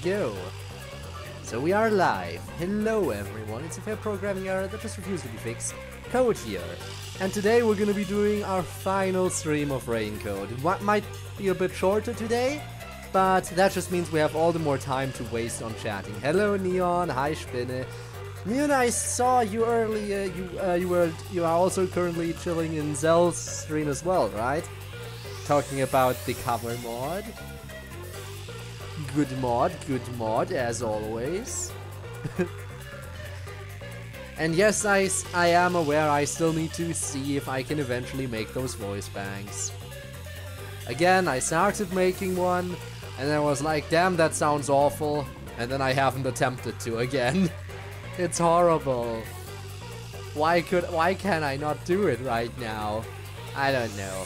go. So we are live. Hello everyone, it's a fair programming error that just refused to be fixed. Code here. And today we're gonna be doing our final stream of Raincode. What might be a bit shorter today, but that just means we have all the more time to waste on chatting. Hello Neon, hi Spinne. Neon, I saw you earlier, you are also currently chilling in Zell's stream as well, right? Talking about the cover mod. Good mod, as always. And yes, I am aware I still need to see if I can eventually make those voice banks. Again, I started making one, and I was like, damn, that sounds awful, and then I haven't attempted to again. It's horrible. Why can I not do it right now? I don't know.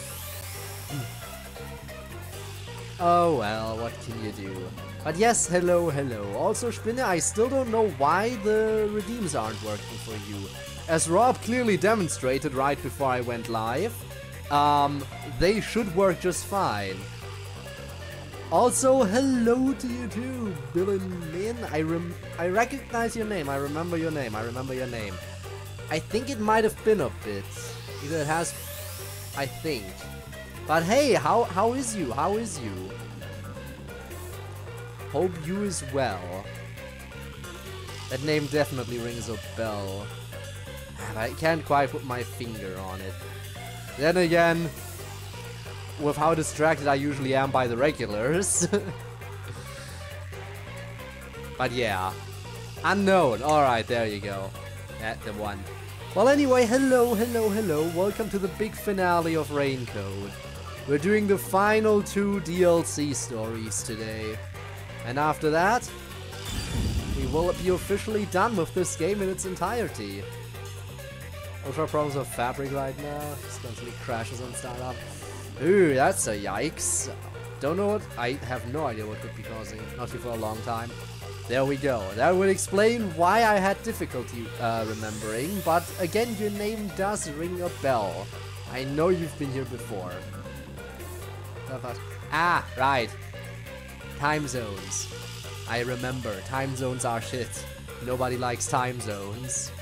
Oh well, what can you do? But yes, hello. Also, Spinne, I still don't know why the redeems aren't working for you. As Rob clearly demonstrated right before I went live, they should work just fine. Also, hello to you too, Bill and Min. I recognize your name, I remember your name. I think it might have been a bit. Either it has, I think. But hey, how is you? Hope you is well. That name definitely rings a bell. And I can't quite put my finger on it. Then again, with how distracted I usually am by the regulars. But yeah. Unknown. Alright, there you go. That's the one. Well anyway, hello. Welcome to the big finale of Raincode. We're doing the final 2 DLC stories today. And after that, we will be officially done with this game in its entirety. Ultra problems of Fabric right now. Just constantly crashes on startup. Ooh, that's a yikes. Don't know what. I have no idea what could be causing it. Not for a long time. There we go. That would explain why I had difficulty remembering. But again, your name does ring a bell. I know you've been here before. Ah, right. Time zones. I remember. Time zones are shit. Nobody likes time zones.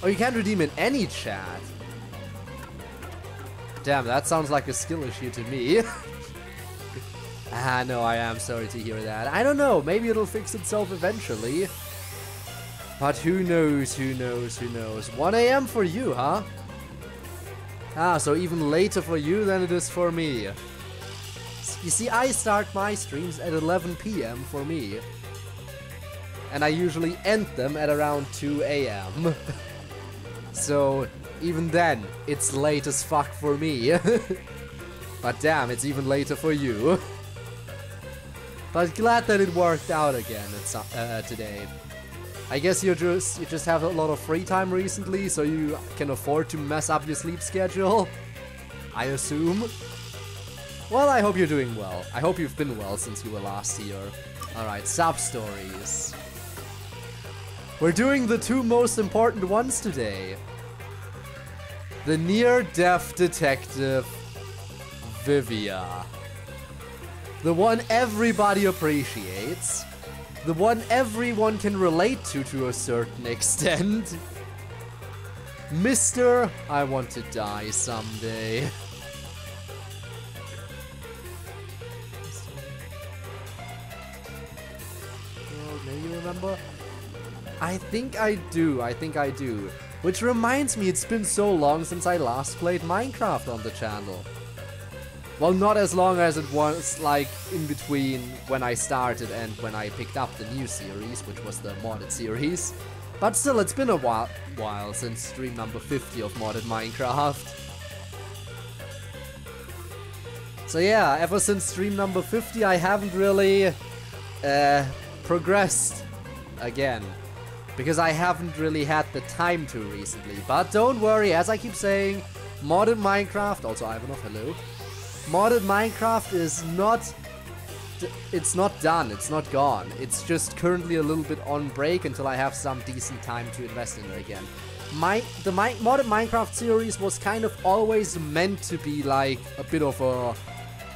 Oh, you can't redeem in any chat. Damn, that sounds like a skill issue to me. Ah, no, I am sorry to hear that. I don't know, maybe it'll fix itself eventually. But who knows. 1 AM for you, huh? Ah, so even later for you than it is for me. You see, I start my streams at 11 PM for me. And I usually end them at around 2 AM. So, even then, it's late as fuck for me. But damn, it's even later for you. But glad that it worked out again today. I guess you just have a lot of free time recently, so you can afford to mess up your sleep schedule, I assume. Well, I hope you're doing well. I hope you've been well since you were last here. Alright, substories. We're doing the 2 most important ones today. The near-death detective, Vivia. The one everybody appreciates. The one everyone can relate to a certain extent. Mr. I want to die someday. Maybe you remember? I think I do. Which reminds me, it's been so long since I last played Minecraft on the channel. Well, not as long as it was, like, in between when I started and when I picked up the new series, which was the modded series. But still, it's been a while since stream number 50 of modded Minecraft. So yeah, ever since stream number 50, I haven't really progressed again. Because I haven't really had the time to recently. But don't worry, as I keep saying, modded Minecraft, also Ivanov, hello. Modded Minecraft is not... It's not done, it's not gone. It's just currently a little bit on break until I have some decent time to invest in it again. The modded Minecraft series was kind of always meant to be like a bit of a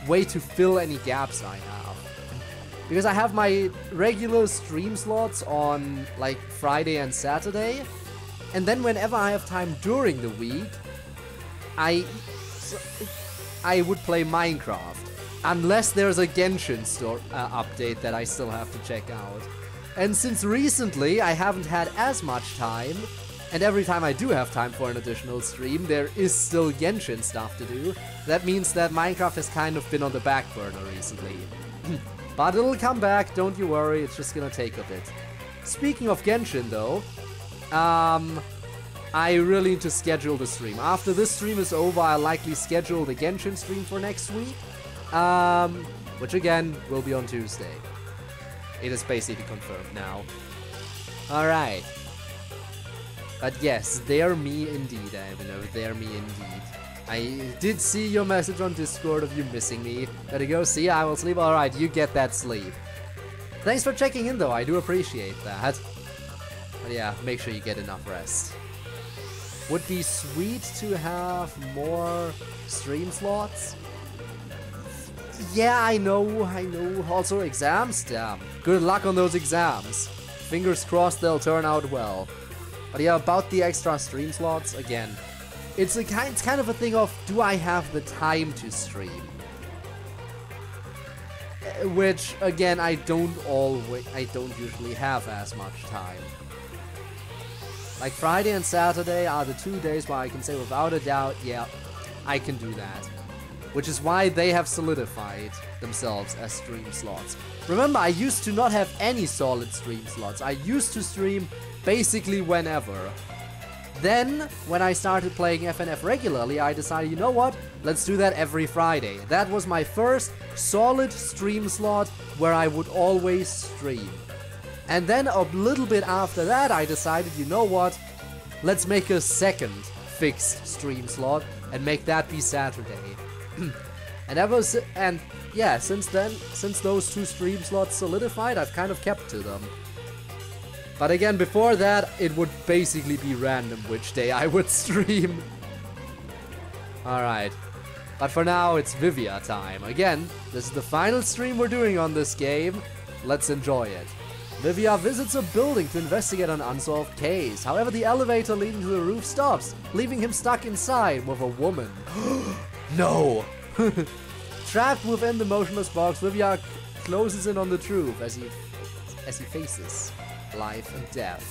way to fill any gaps I have. Because I have my regular stream slots on like Friday and Saturday, and then whenever I have time during the week, I would play Minecraft. Unless there's a Genshin update that I still have to check out. And since recently I haven't had as much time, and every time I do have time for an additional stream, there is still Genshin stuff to do, that means that Minecraft has kind of been on the back burner recently. But it'll come back, don't you worry, it's just gonna take a bit. Speaking of Genshin though, I really need to schedule the stream. After this stream is over, I'll likely schedule the Genshin stream for next week. Which again, will be on Tuesday. It is basically confirmed now. Alright. But yes, they're me indeed, Ivanov. They're me indeed. I did see your message on Discord of you missing me. Gotta go, see ya, I will sleep. Alright, you get that sleep. Thanks for checking in though, I do appreciate that. But yeah, make sure you get enough rest. Would be sweet to have more stream slots. Yeah, I know. Also exams, damn. Good luck on those exams. Fingers crossed they'll turn out well. But yeah, about the extra stream slots, again, it's kind of a thing of, do I have the time to stream? Which, again, I don't usually have as much time. Like Friday and Saturday are the 2 days where I can say without a doubt, yeah, I can do that. Which is why they have solidified themselves as stream slots. Remember, I used to not have any solid stream slots. I used to stream basically whenever. Then, when I started playing FNF regularly, I decided, you know what? Let's do that every Friday. That was my first solid stream slot where I would always stream. And then a little bit after that, I decided, you know what? Let's make a second fixed stream slot and make that be Saturday. And yeah, since then, since those 2 stream slots solidified, I've kind of kept to them. But again, before that, it would basically be random which day I would stream. Alright. But for now, it's Vivia time. Again, this is the final stream we're doing on this game. Let's enjoy it. Vivia visits a building to investigate an unsolved case. However, the elevator leading to the roof stops, leaving him stuck inside with a woman. No! Trapped within the motionless box, Vivia closes in on the truth as he faces life and death.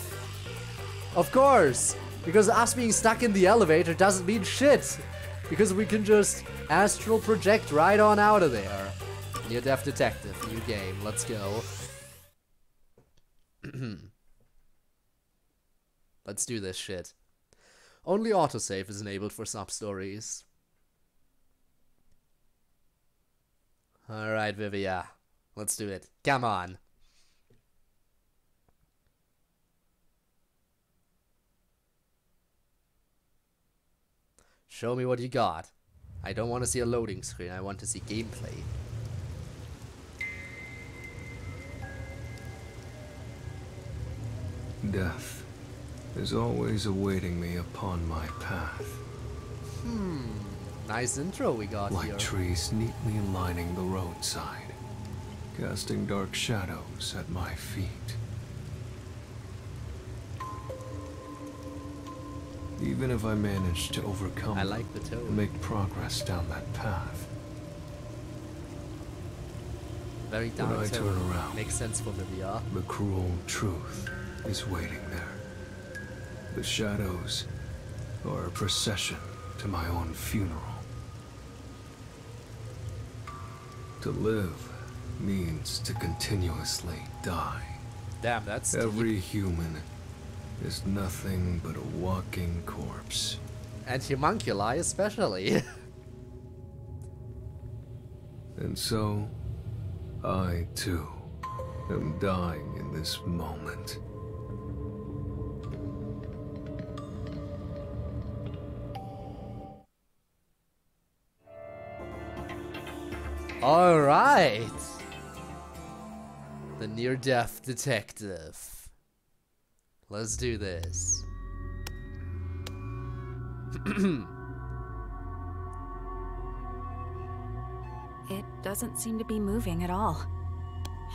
Of course! Because us being stuck in the elevator doesn't mean shit! Because we can just astral project right on out of there. Near-death detective, new game, let's go. Let's do this shit. Only autosave is enabled for substories. Alright, Vivia. Let's do it. Come on. Show me what you got. I don't want to see a loading screen, I want to see gameplay. Death is always awaiting me upon my path. Nice intro we got like here. Like trees neatly lining the roadside, casting dark shadows at my feet. Even if I manage to overcome I like the tone. and make progress down that path, Very down when I tone. turn around, Makes sense for Vivia. the cruel truth is waiting there. The shadows are a procession to my own funeral. To live means to continuously die. Damn, that's Every deep. human is nothing but a walking corpse. And homunculi especially. And so, I too am dying in this moment. Alright. The near-death detective. Let's do this. It doesn't seem to be moving at all.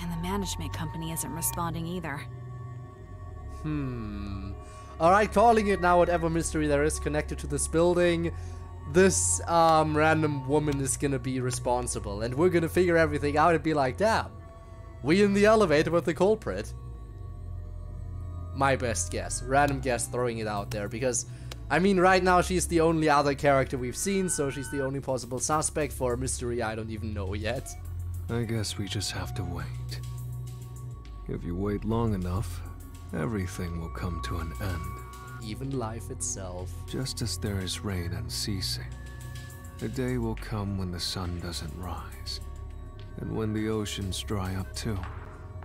And the management company isn't responding either. Alright, calling it now, whatever mystery there is connected to this building. This random woman is gonna be responsible, and we're gonna figure everything out and be like, damn, we in the elevator with the culprit. My best guess, random guess, throwing it out there, because I mean right now she's the only other character we've seen, so she's the only possible suspect for a mystery I don't even know yet. I guess we just have to wait. If you wait long enough, everything will come to an end. Even life itself. Just as there is rain unceasing, a day will come when the sun doesn't rise, and when the oceans dry up too.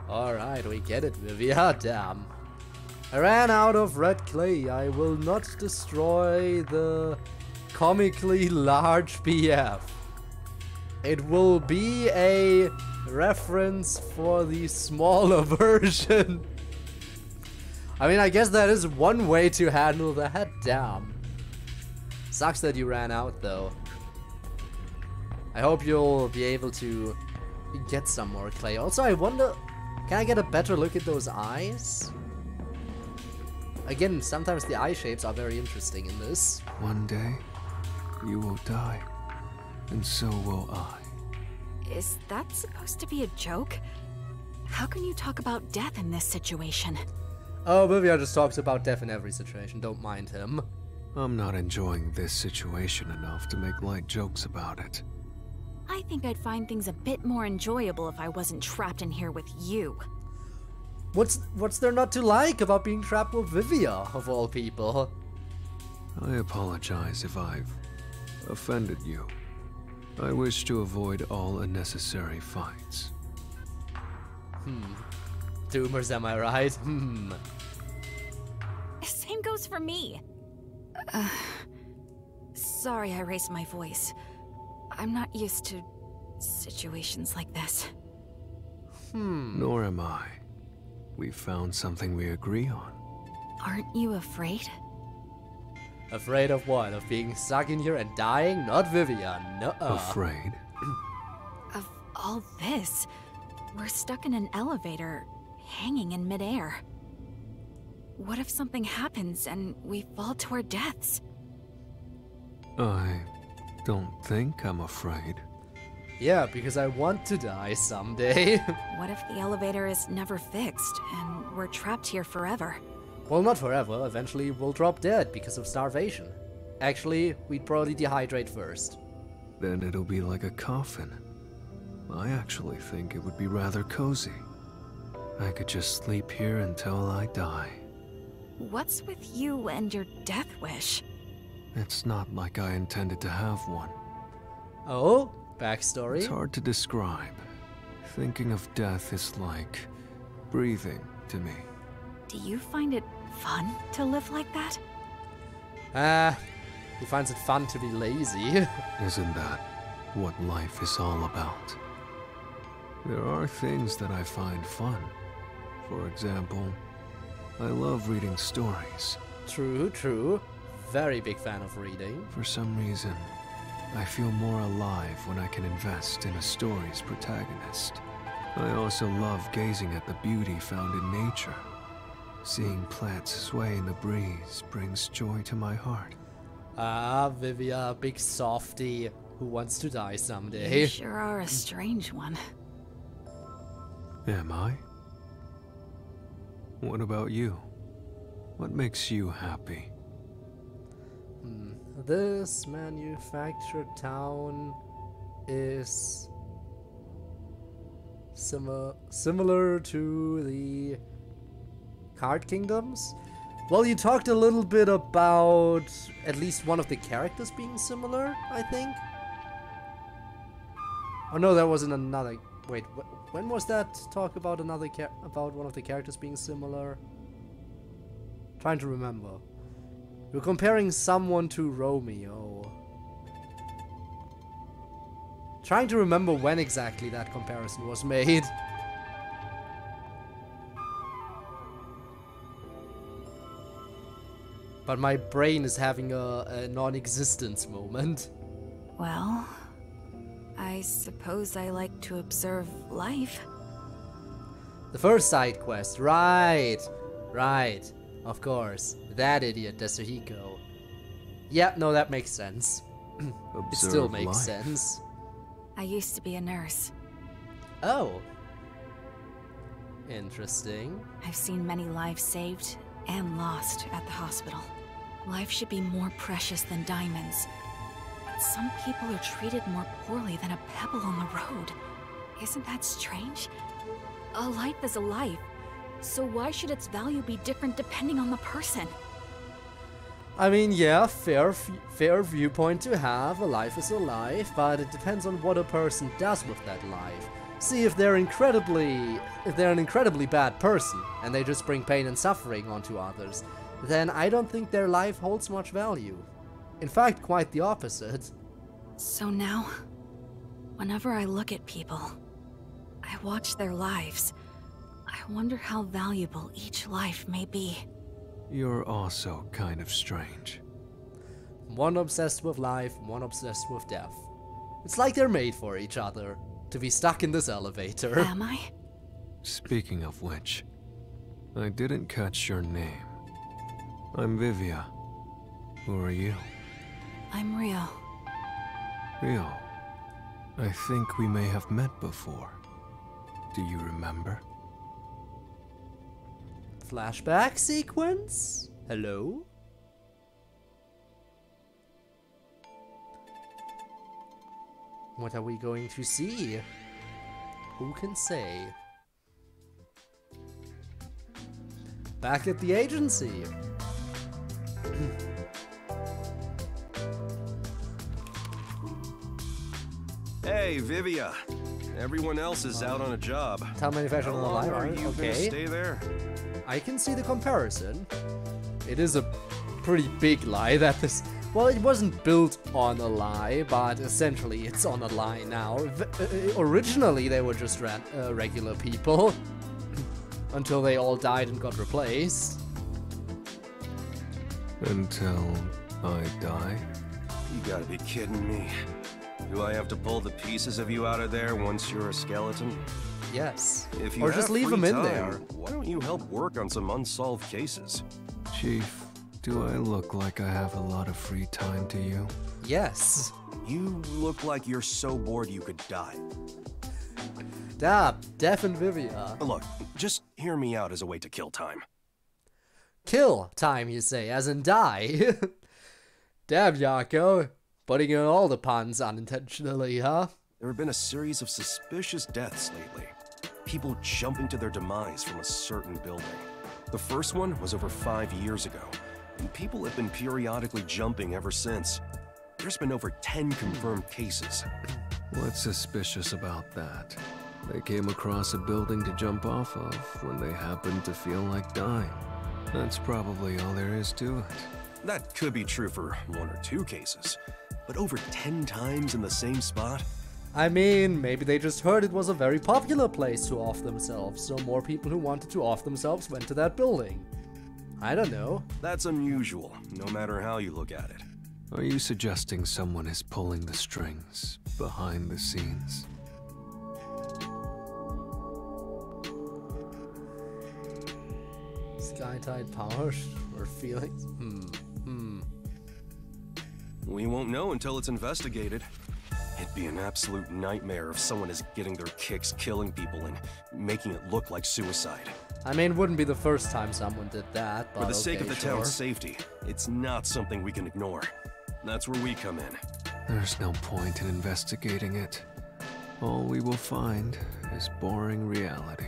Alright, we get it, Vivia, damn. I ran out of red clay. I will not destroy the comically large BF. It will be a reference for the smaller version. I mean, I guess that is one way to handle that. Damn. Sucks that you ran out, though. I hope you'll be able to get some more clay. Also, I wonder, can I get a better look at those eyes? Again, sometimes the eye shapes are very interesting in this. One day, you will die, and so will I. Is that supposed to be a joke? How can you talk about death in this situation? Oh, Vivia just talks about death in every situation, don't mind him. I'm not enjoying this situation enough to make light jokes about it. I think I'd find things a bit more enjoyable if I wasn't trapped in here with you. What's there not to like about being trapped with Vivia, of all people? I apologize if I've offended you. I wish to avoid all unnecessary fights. Doomers, am I right? Same goes for me. Sorry I raised my voice. I'm not used to situations like this. Nor am I. We found something we agree on. Aren't you afraid? Afraid of what? Of being stuck in here and dying? Not Vivia, nuh-uh. Afraid? Of all this? We're stuck in an elevator, hanging in midair. What if something happens and we fall to our deaths? I don't think I'm afraid. Yeah, because I want to die someday. What if the elevator is never fixed and we're trapped here forever? Well, not forever. Eventually we'll drop dead because of starvation. Actually, we'd probably dehydrate first. Then it'll be like a coffin. I actually think it would be rather cozy. I could just sleep here until I die. What's with you and your death wish? It's not like I intended to have one. Oh? Backstory? It's hard to describe. Thinking of death is like breathing to me. Do you find it fun to live like that? He finds it fun to be lazy. Isn't that what life is all about? There are things that I find fun. For example, I love reading stories. True, true. Very big fan of reading. For some reason, I feel more alive when I can invest in a story's protagonist. I also love gazing at the beauty found in nature. Seeing plants sway in the breeze brings joy to my heart. Ah, Vivia, big softie who wants to die someday. You sure are a strange one. Am I? What about you? What makes you happy? This manufactured town is similar to the Card Kingdoms. Well, you talked a little bit about at least one of the characters being similar, I think. Oh no, that wasn't another. Wait, when was that talk about another about one of the characters being similar? Trying to remember. You're comparing someone to Romeo. Trying to remember when exactly that comparison was made. But my brain is having a non-existence moment. Well, I suppose I like to observe life. The first side quest, right. Right. Of course. That idiot, Desuhiko. Yeah, no, that makes sense. It still makes sense. I used to be a nurse. Oh. Interesting. I've seen many lives saved and lost at the hospital. Life should be more precious than diamonds. But some people are treated more poorly than a pebble on the road. Isn't that strange? A life is a life. So why should its value be different depending on the person? I mean, yeah, fair viewpoint to have. A life is a life, but it depends on what a person does with that life. See, if they're an incredibly bad person, and they just bring pain and suffering onto others, then I don't think their life holds much value. In fact, quite the opposite. So now, whenever I look at people, I watch their lives. I wonder how valuable each life may be. You're also kind of strange. One obsessed with life, one obsessed with death. It's like they're made for each other, to be stuck in this elevator. Am I? Speaking of which, I didn't catch your name. I'm Vivia. Who are you? I'm Rio. Rio. I think we may have met before. Do you remember? Flashback sequence? Hello? What are we going to see? Who can say? Back at the agency. Hey, Vivia. Everyone else is out on a job. Tile manufacturer on the line, Are you gonna stay there? I can see the comparison. It is a pretty big lie that this... Well, it wasn't built on a lie, but essentially it's on a lie now. Originally, they were just regular people. Until they all died and got replaced. Until I die? You gotta be kidding me. Do I have to pull the pieces of you out of there once you're a skeleton? Yes. If you or have just leave free them in time, there. Why don't you help work on some unsolved cases? Chief, do I look like I have a lot of free time to you? Yes. You look like you're so bored you could die. Def and Vivia. Look, just hear me out as a way to kill time. Kill time, you say, as in die. Damn, Yakou. Putting in all the puns unintentionally, huh? There have been a series of suspicious deaths lately. People jumping to their demise from a certain building. The first one was over 5 years ago, and people have been periodically jumping ever since. There's been over 10 confirmed cases. What's suspicious about that? They came across a building to jump off of when they happened to feel like dying. That's probably all there is to it. That could be true for 1 or 2 cases, but over 10 times in the same spot? I mean, maybe they just heard it was a very popular place to off themselves, so more people who wanted to off themselves went to that building. I don't know. That's unusual, no matter how you look at it. Are you suggesting someone is pulling the strings behind the scenes? Sky-tide powers or feelings? We won't know until it's investigated. It'd be an absolute nightmare if someone is getting their kicks killing people and making it look like suicide. I mean, it wouldn't be the first time someone did that, but For the sake of okay, the sure. town's safety, it's not something we can ignore. That's where we come in. There's no point in investigating it. All we will find is boring reality.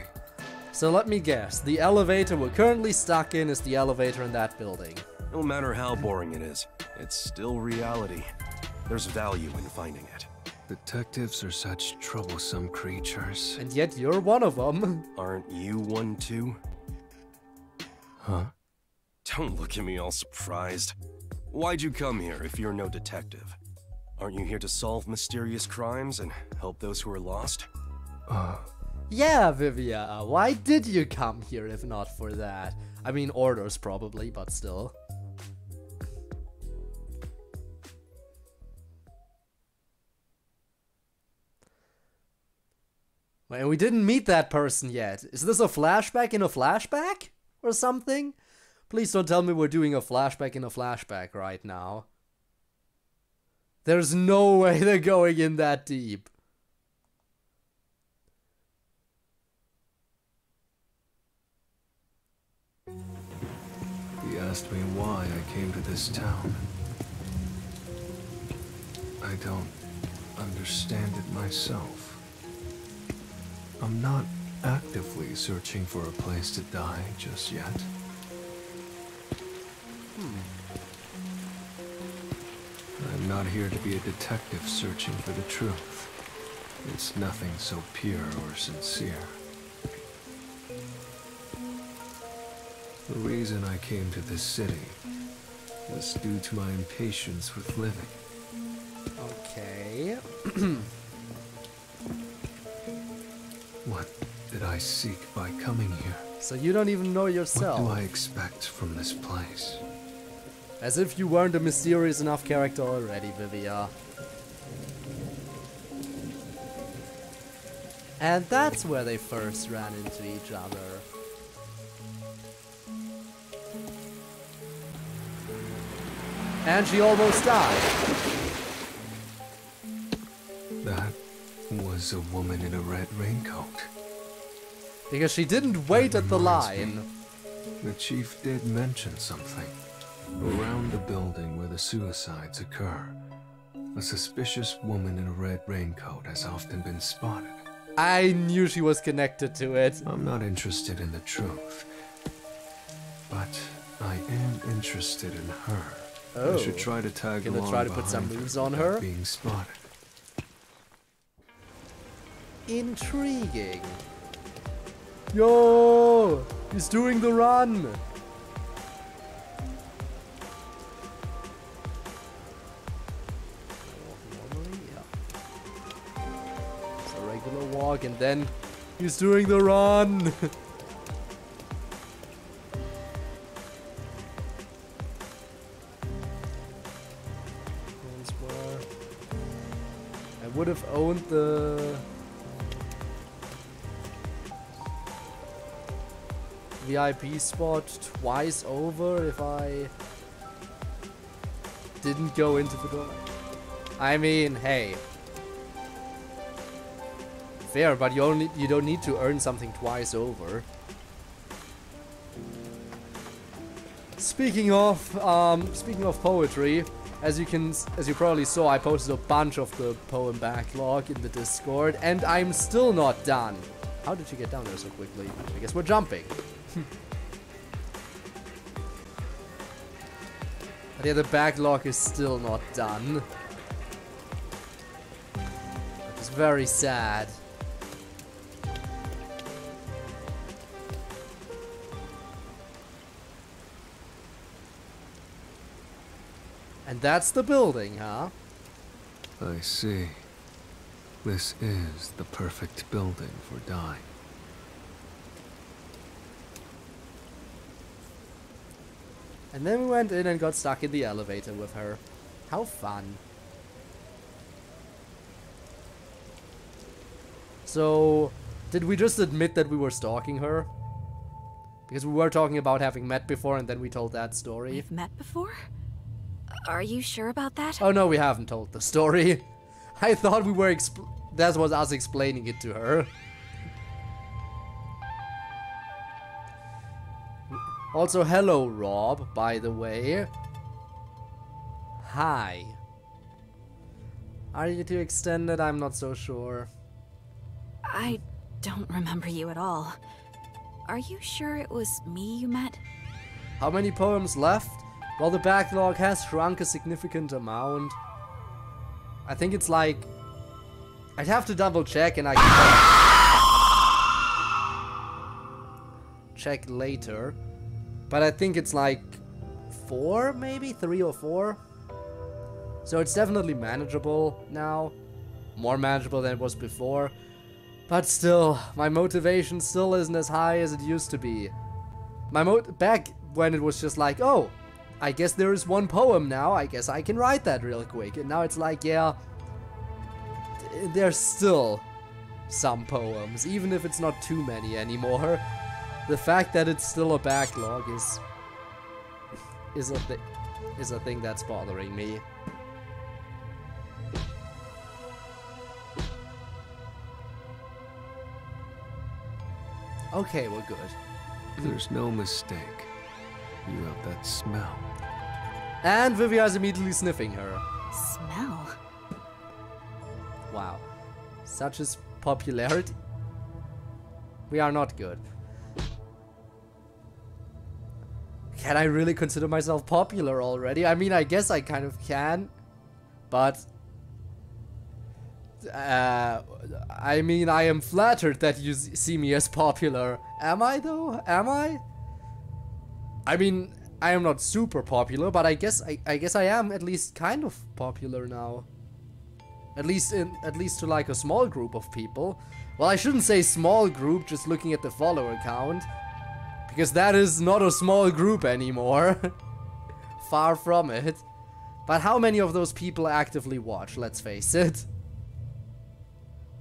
So let me guess, the elevator we're currently stuck in is the elevator in that building. No matter how boring it is, it's still reality. There's value in finding it. Detectives are such troublesome creatures. And yet you're one of them. Aren't you one too? Huh? Don't look at me all surprised. Why'd you come here if you're no detective? Aren't you here to solve mysterious crimes and help those who are lost? Yeah, Vivia, why did you come here if not for that? I mean, orders probably, but still. And we didn't meet that person yet. Is this a flashback in a flashback? Or something? Please don't tell me we're doing a flashback in a flashback right now. There's no way they're going in that deep. He asked me why I came to this town. I don't understand it myself. I'm not actively searching for a place to die just yet. I'm not here to be a detective searching for the truth. It's nothing so pure or sincere. The reason I came to this city was due to my impatience with living. Okay. What did I seek by coming here? So you don't even know yourself. What do I expect from this place? As if you weren't a mysterious enough character already, Vivia. And that's where they first ran into each other. And she almost died. That was a woman in a red raincoat. Because she didn't wait at the line. The chief did mention something. Around the building where the suicides occur, a suspicious woman in a red raincoat has often been spotted. I knew she was connected to it. I'm not interested in the truth, but I am interested in her. Oh. I should try to tag Gonna along try to put some behind moves her on without her? being spotted. Intriguing. Yo! He's doing the run! Normally, yeah. It's a regular walk, and then he's doing the run! I would have owned the VIP spot twice over if I didn't go into the door. I mean, hey. Fair, but you don't need to earn something twice over. Speaking of poetry, as you probably saw, I posted a bunch of the poem backlog in the Discord, and I'm still not done. How did you get down there so quickly? I guess we're jumping. But yeah, the backlog is still not done. It's very sad. And that's the building, huh? I see. This is the perfect building for dying. And then we went in and got stuck in the elevator with her. How fun. So, did we just admit that we were stalking her? Because we were talking about having met before and then we told that story. We've met before? Are you sure about that? Oh no, we haven't told the story. I thought we were that was us explaining it to her. Also, hello Rob, by the way. Hi. Are you too extended? I'm not so sure. I don't remember you at all. Are you sure it was me you met? How many poems left? Well, the backlog has shrunk a significant amount. I think it's like... I'd have to double check and I can check later. But I think it's like 4, maybe? 3 or 4? So it's definitely manageable now. More manageable than it was before. But still, my motivation still isn't as high as it used to be. Back when it was just like, oh, I guess there is one poem now, I guess I can write that real quick. And now it's like, yeah, there's still some poems, even if it's not too many anymore. The fact that it's still a backlog is a thing that's bothering me. Okay, we're good. There's no mistake. You have that smell. And Vivia is immediately sniffing her. Smell? Wow. Such is popularity. We are not good. Can I really consider myself popular already? I mean, I guess I kind of can. But... I mean, I am flattered that you see me as popular. Am I, though? Am I? I mean, I am not super popular, but I guess I am at least kind of popular now. At least to like a small group of people. Well, I shouldn't say small group, just looking at the follower count. Because that is not a small group anymore. Far from it. But how many of those people actively watch, let's face it?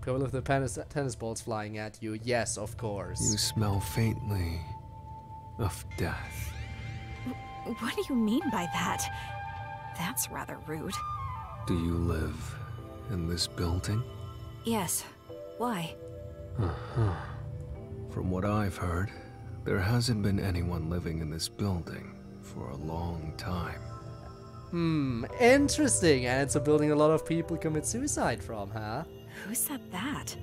People with the tennis balls flying at you, yes, of course. You smell faintly of death. What do you mean by that? That's rather rude. Do you live in this building? Yes. Why? From what I've heard, there hasn't been anyone living in this building for a long time. Interesting. And it's a building a lot of people commit suicide from, huh? Who said that?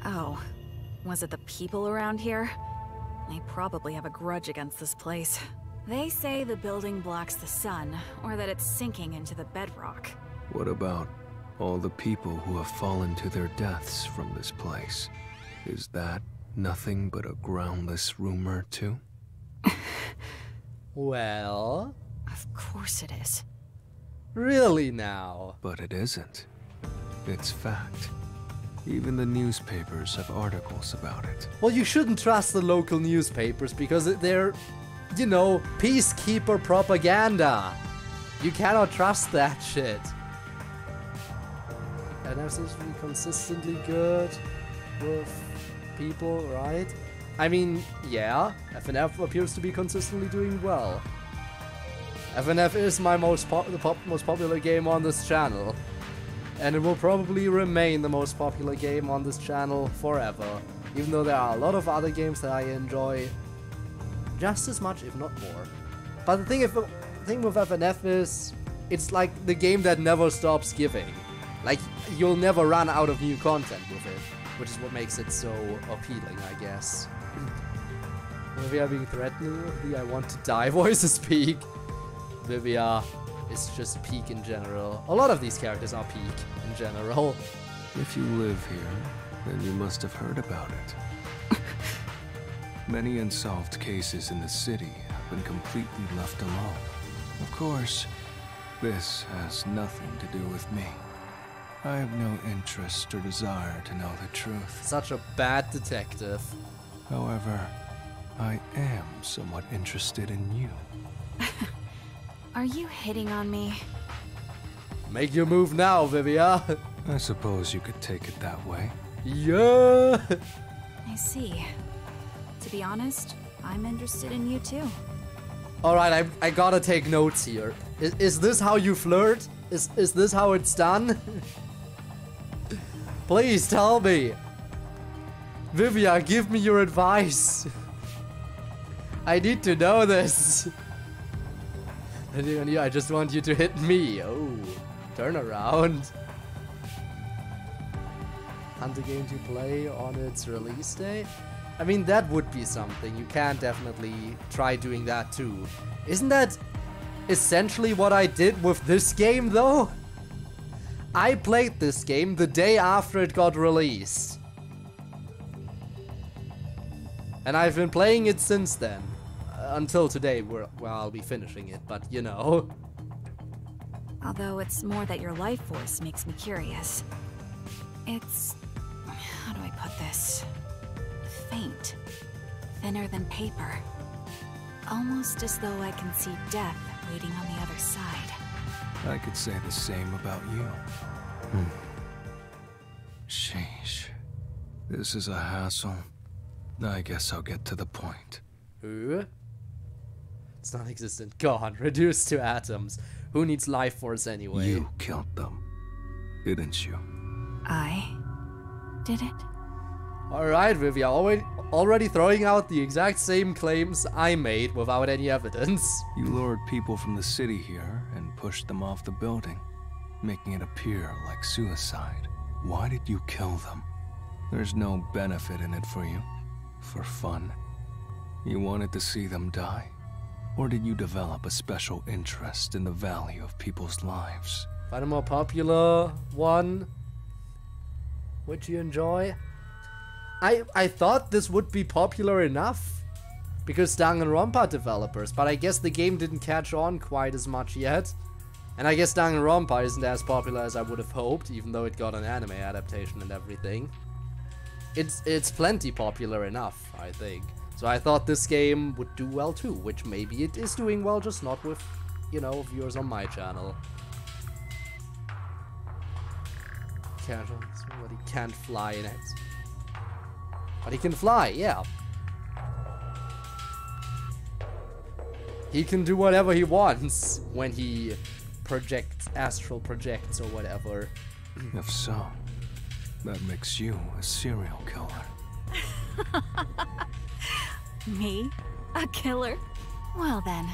Oh, was it the people around here? They probably have a grudge against this place. They say the building blocks the sun, or that it's sinking into the bedrock. What about all the people who have fallen to their deaths from this place? Is that nothing but a groundless rumor, too? Well... Of course it is. Really now? But it isn't. It's fact. Even the newspapers have articles about it. Well, you shouldn't trust the local newspapers because they're, you know, peacekeeper propaganda. You cannot trust that shit. FNF seems to be consistently good with people, right? I mean, yeah, FNF appears to be consistently doing well. FNF is my most popular game on this channel. And it will probably remain the most popular game on this channel forever. Even though there are a lot of other games that I enjoy just as much, if not more. But the thing with FNF is, it's like the game that never stops giving. Like, you'll never run out of new content with it. Which is what makes it so appealing, I guess. Vivia being threatening, the I want to die voices speak. Vivia is just peak in general. A lot of these characters are peak in general. If you live here, then you must have heard about it. Many unsolved cases in the city have been completely left alone. Of course, this has nothing to do with me. I have no interest or desire to know the truth. Such a bad detective. However, I am somewhat interested in you. Are you hitting on me? Make your move now, Vivia. I suppose you could take it that way. Yeah. I see. To be honest, I'm interested in you too. Alright, I gotta take notes here. Is this how you flirt? Is this how it's done? Please tell me. Vivia, give me your advice. I need to know this. I just want you to hit me. Oh, turn around. Hunt a game to play on its release day? I mean, that would be something. You can definitely try doing that too. Isn't that essentially what I did with this game though? I played this game the day after it got released. And I've been playing it since then. Until today, where I'll be finishing it, but you know. Although it's more that your life force makes me curious. It's... how do I put this? Faint. Thinner than paper. Almost as though I can see death waiting on the other side. I could say the same about you. Sheesh. This is a hassle. I guess I'll get to the point. Who? It's non-existent. Gone. Reduced to atoms. Who needs life force anyway? You killed them, didn't you? I did it? Alright, Vivia. Already throwing out the exact same claims I made without any evidence. You lured people from the city here and pushed them off the building, making it appear like suicide. Why did you kill them? There's no benefit in it for you. For fun. You wanted to see them die? Or did you develop a special interest in the value of people's lives? Find a more popular one. Would you enjoy? I thought this would be popular enough because Danganronpa developers, but I guess the game didn't catch on quite as much yet. And I guess Danganronpa isn't as popular as I would have hoped, even though it got an anime adaptation and everything. It's plenty popular enough, I think. So I thought this game would do well too, which maybe it is doing well, just not with, you know, viewers on my channel. Casual, but he can't fly in it. But he can fly, yeah. He can do whatever he wants when he astral projects or whatever. If so, that makes you a serial killer. Me? A killer? Well then,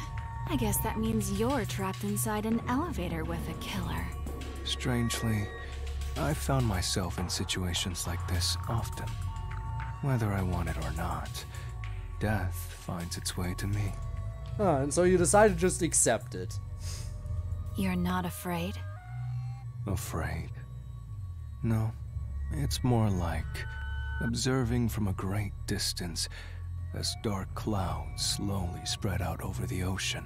I guess that means you're trapped inside an elevator with a killer. Strangely, I found myself in situations like this often. Whether I want it or not, death finds its way to me. And so you decided to just accept it. You're not afraid? Afraid? No, it's more like observing from a great distance as dark clouds slowly spread out over the ocean.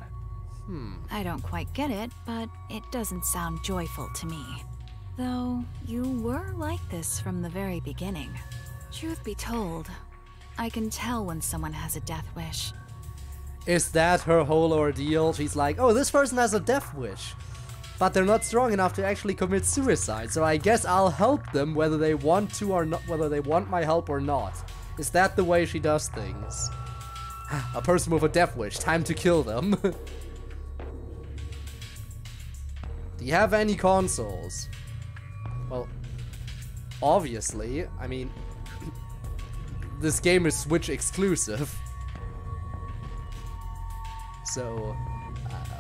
I don't quite get it, but it doesn't sound joyful to me. Though, you were like this from the very beginning. Truth be told, I can tell when someone has a death wish. Is that her whole ordeal? She's like, oh, this person has a death wish, but they're not strong enough to actually commit suicide, so I guess I'll help them whether they want to or not, whether they want my help or not. Is that the way she does things? A person with a death wish, time to kill them. Do you have any consoles? Well, obviously, I mean, this game is Switch exclusive. So,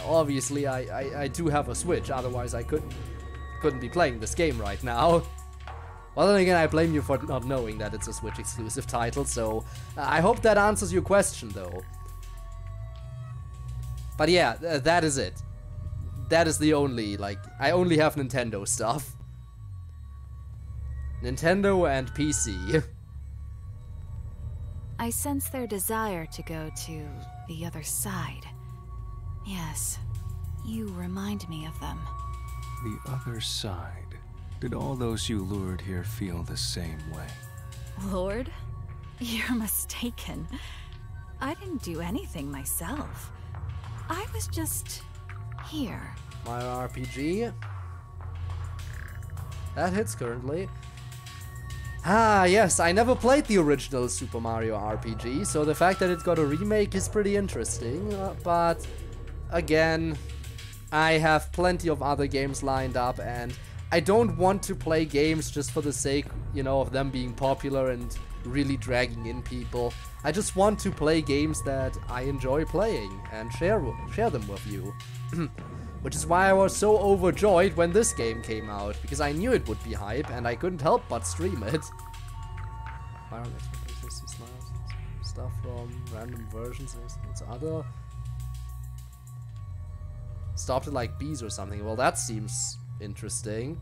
obviously I do have a Switch, otherwise I couldn't be playing this game right now. Well, then again, I blame you for not knowing that it's a Switch exclusive title, so I hope that answers your question, though. But yeah, that is it. That is the only, like, I only have Nintendo stuff. Nintendo and PC. I sense their desire to go to the other side. Yes, you remind me of them. The other side. Did all those you lured here feel the same way? Lord? You're mistaken. I didn't do anything myself. I was just here. My RPG. That hits currently. Ah, yes, I never played the original Super Mario RPG, so the fact that it got a remake is pretty interesting, but again, I have plenty of other games lined up, and I don't want to play games just for the sake, you know, of them being popular and really dragging in people. I just want to play games that I enjoy playing and share them with you. Which is why I was so overjoyed when this game came out, because I knew it would be hype and I couldn't help but stream it. Stuff from random versions and other. Stopped at like bees or something. Well, that seems interesting.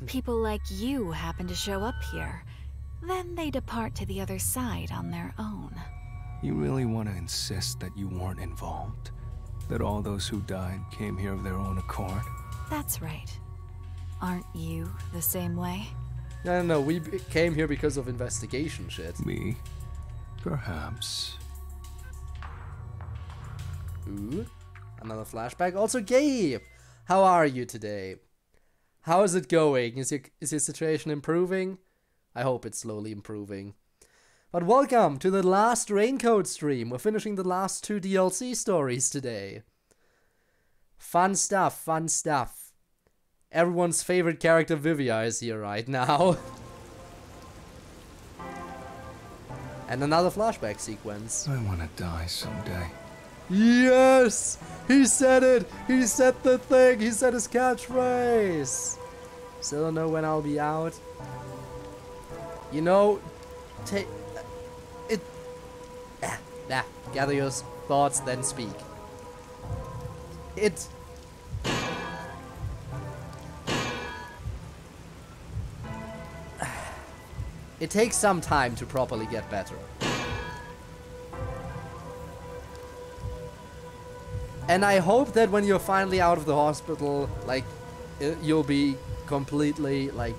People like you happen to show up here. Then they depart to the other side on their own. You really want to insist that you weren't involved? That all those who died came here of their own accord? That's right. Aren't you the same way? No, we came here because of investigation shit. Me? Perhaps. Ooh, another flashback. Also, Gabe, how are you today? How is it going? Is your situation improving? I hope it's slowly improving. But welcome to the last Raincoat stream. We're finishing the last 2 DLC stories today. Fun stuff, fun stuff. Everyone's favorite character Vivia is here right now. And another flashback sequence. I want to die someday. Yes! He said it! He said the thing! He said his catchphrase! Still don't know when I'll be out. You know, take it. Gather your thoughts, then speak. It takes some time to properly get better. And I hope that when you're finally out of the hospital, like, you'll be completely, like,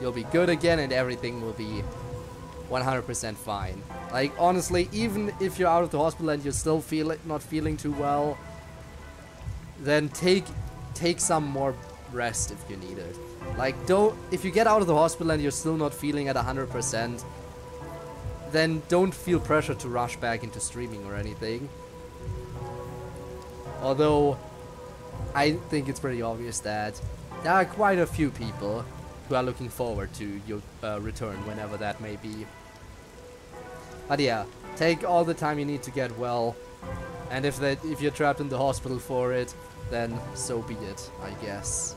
you'll be good again and everything will be 100% fine. Like, honestly, even if you're out of the hospital and you're still not feeling too well, then take some more rest if you need it. Like, if you get out of the hospital and you're still not feeling at 100%, then don't feel pressure to rush back into streaming or anything. Although, I think it's pretty obvious that there are quite a few people who are looking forward to your return, whenever that may be. But yeah, take all the time you need to get well, and if you're trapped in the hospital for it, then so be it, I guess.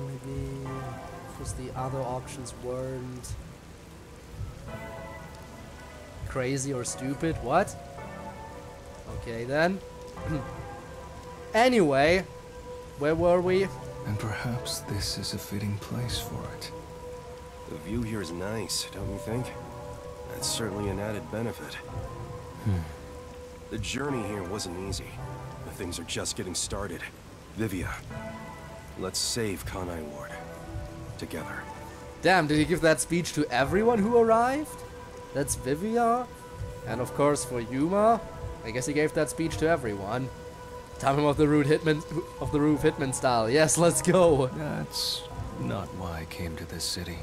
Maybe because the other options weren't crazy or stupid. What? Okay then. Anyway, where were we? And perhaps this is a fitting place for it. The view here is nice, don't you think? That's certainly an added benefit. The journey here wasn't easy, but things are just getting started. Vivia, let's save Kanai Ward. Together. Damn, did he give that speech to everyone who arrived? That's Vivia. And of course for Yuma, I guess he gave that speech to everyone. Time him of the roof hitman style. Yes, let's go. That's not why I came to this city.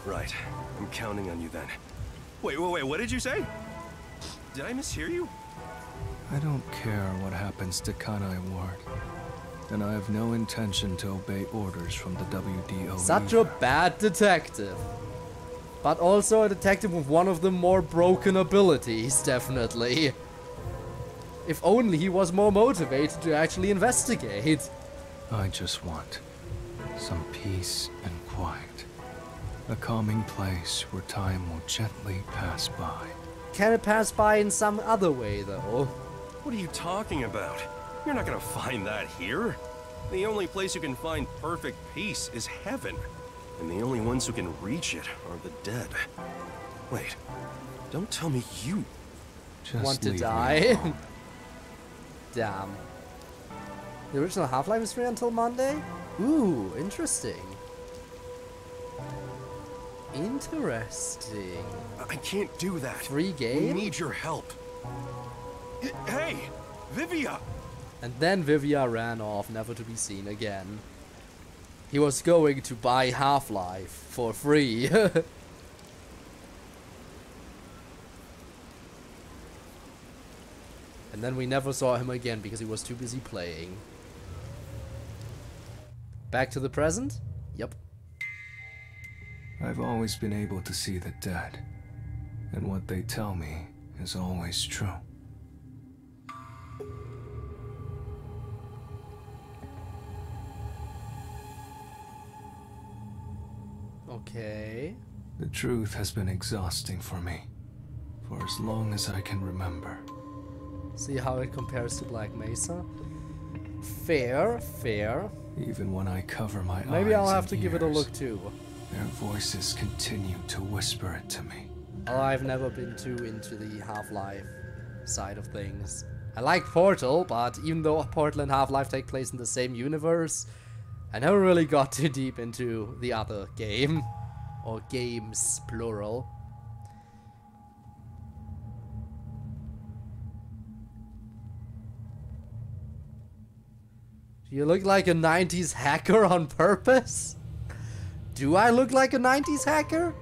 Right. I'm counting on you then. Wait, what did you say? Did I mishear you? I don't care what happens to Kanai Ward. And I have no intention to obey orders from the WDO. Such a bad detective. But also a detective with one of the more broken abilities, definitely. If only he was more motivated to actually investigate. I just want some peace and quiet. A calming place where time will gently pass by. Can it pass by in some other way, though? What are you talking about? You're not gonna find that here. The only place you can find perfect peace is heaven. And the only ones who can reach it are the dead. Wait, don't tell me you Just want to leave me die. alone. Damn. The original Half-Life is free until Monday? Ooh, interesting. Interesting. I can't do that. Free game? We need your help. Hey, Vivia! And then Vivia ran off, never to be seen again. He was going to buy Half-Life for free. And then we never saw him again because he was too busy playing. Back to the present? Yep. I've always been able to see the dead. And what they tell me is always true. Okay. The truth has been exhausting for me, for as long as I can remember. See how it compares to Black Mesa? Fair, fair. Even when I cover my eyes Maybe I'll have to and give it a ears, look too. Their voices continue to whisper it to me. Oh, I've never been too into the Half-Life side of things. I like Portal, but even though Portal and Half-Life take place in the same universe, I never really got too deep into the other game. Or games, plural. Do you look like a 90s hacker on purpose? Do I look like a 90s hacker?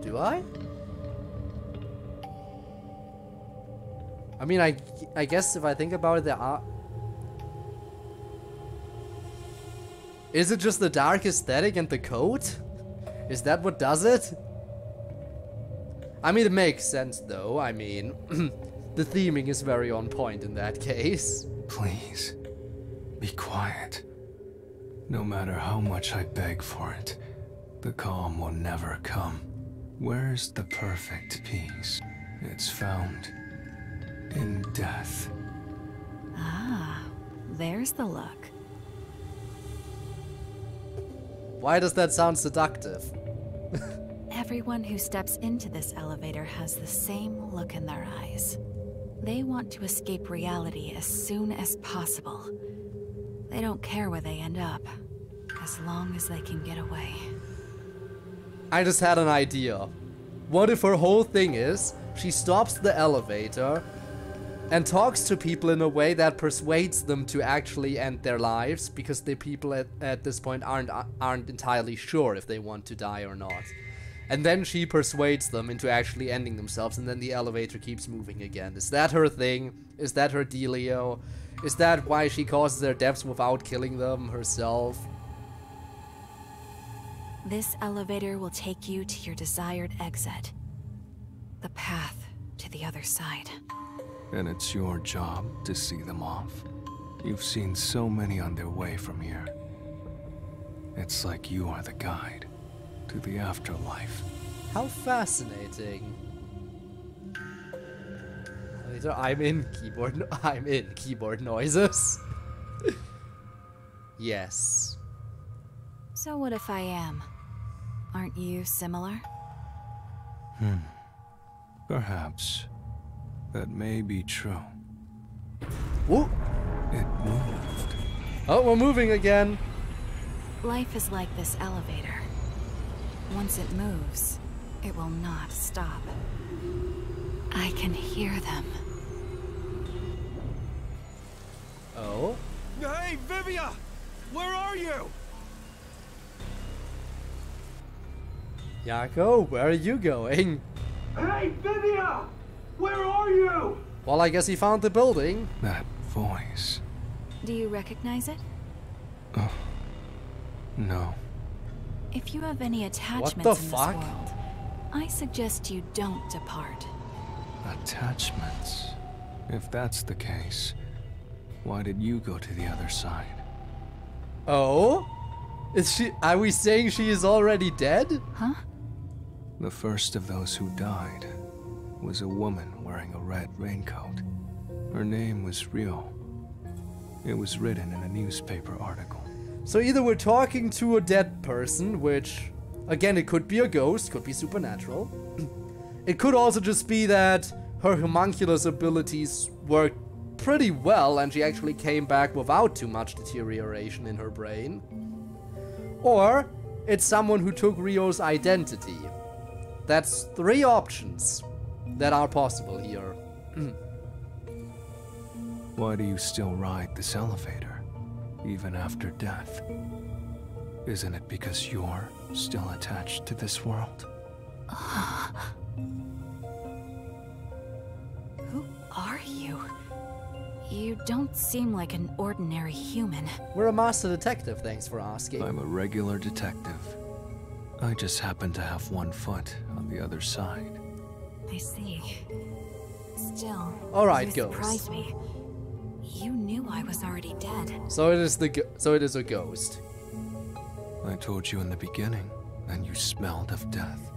Do I? I mean, I guess if I think about it, there are... Is it just the dark aesthetic and the code? Is that what does it? I mean, it makes sense though. I mean, the theming is very on point in that case. Please, be quiet. No matter how much I beg for it, the calm will never come. Where's the perfect peace? It's found in death. Ah, there's the look. Why does that sound seductive? Everyone who steps into this elevator has the same look in their eyes. They want to escape reality as soon as possible. They don't care where they end up, as long as they can get away. I just had an idea. What if her whole thing is, she stops the elevator and talks to people in a way that persuades them to actually end their lives, because the people at this point aren't entirely sure if they want to die or not. And then she persuades them into actually ending themselves, and then the elevator keeps moving again. Is that her thing? Is that her dealio? Is that why she causes their deaths without killing them herself? This elevator will take you to your desired exit. The path to the other side. And it's your job to see them off. You've seen so many on their way from here. It's like you are the guide to the afterlife. How fascinating. I'm in keyboard noises. Yes. So what if I am? Aren't you similar? Perhaps. That may be true. Whoop. It moved. Oh, we're moving again. Life is like this elevator. Once it moves, it will not stop. I can hear them. Oh? Hey, Vivia! Where are you? Yakou, where are you going? Hey, Vivia! Where are you? Well, I guess he found the building. That voice. Do you recognize it? Oh, no. If you have any attachments What the in fuck? this world, I suggest you don't depart. Attachments? If that's the case, why did you go to the other side? Oh? Are we saying she is already dead? Huh? The first of those who died was a woman wearing a red raincoat. Her name was Rio. It was written in a newspaper article. So either we're talking to a dead person, which, again, it could be a ghost, could be supernatural. It could also just be that her homunculus abilities worked pretty well and she actually came back without too much deterioration in her brain. Or it's someone who took Rio's identity. That's 3 options that are possible here. Why do you still ride this elevator, even after death? Isn't it because you're still attached to this world? Who are you? You don't seem like an ordinary human. We're a master detective, thanks for asking. I'm a regular detective. I just happen to have one foot on the other side. I see. Still, All right, you ghost. surprised me. You knew I was already dead. So it is a ghost. I told you in the beginning, and you smelled of death.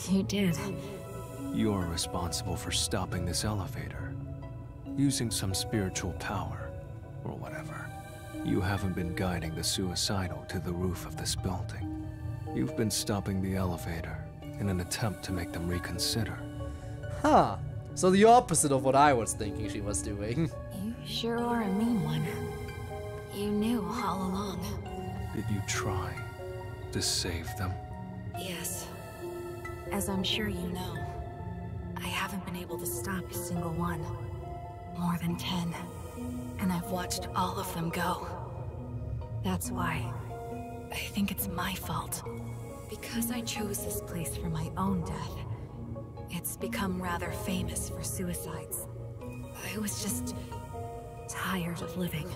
You did. You're responsible for stopping this elevator. Using some spiritual power, or whatever. You haven't been guiding the suicidal to the roof of this building. You've been stopping the elevator in an attempt to make them reconsider. Huh. So the opposite of what I was thinking she was doing. You sure are a mean one. You knew all along. Did you try to save them? Yes. As I'm sure you know, I haven't been able to stop a single one. More than 10. And I've watched all of them go. That's why I think it's my fault. Because I chose this place for my own death, it's become rather famous for suicides. I was just tired of living.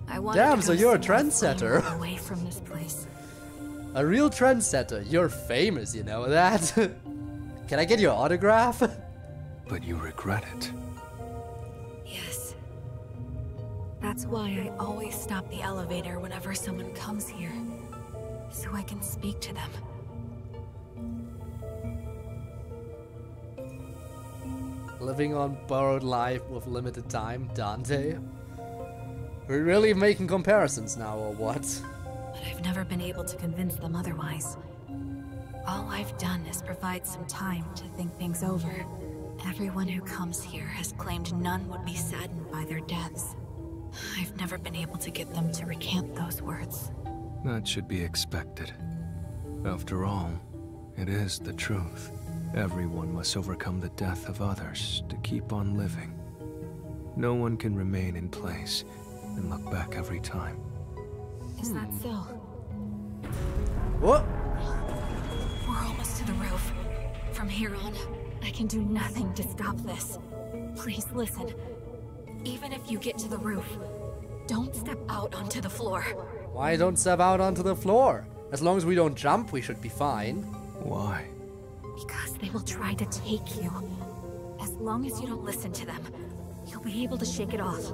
I wanted Damn, to so go you're a somewhere trendsetter. far away from this place. A real trendsetter. You're famous, you know that? Can I get your autograph? But you regret it. Yes. That's why I always stop the elevator whenever someone comes here. So I can speak to them. Living on borrowed life with limited time, Dante? We're really making comparisons now, or what? But I've never been able to convince them otherwise. All I've done is provide some time to think things over. Everyone who comes here has claimed none would be saddened by their deaths. I've never been able to get them to recant those words. That should be expected. After all, it is the truth. Everyone must overcome the death of others to keep on living. No one can remain in place and look back every time. Is that so? What? We're almost to the roof. From here on, I can do nothing to stop this. Please listen. Even if you get to the roof, don't step out onto the floor. Why don't step out onto the floor? As long as we don't jump, we should be fine. Why? Because they will try to take you. As long as you don't listen to them, you'll be able to shake it off.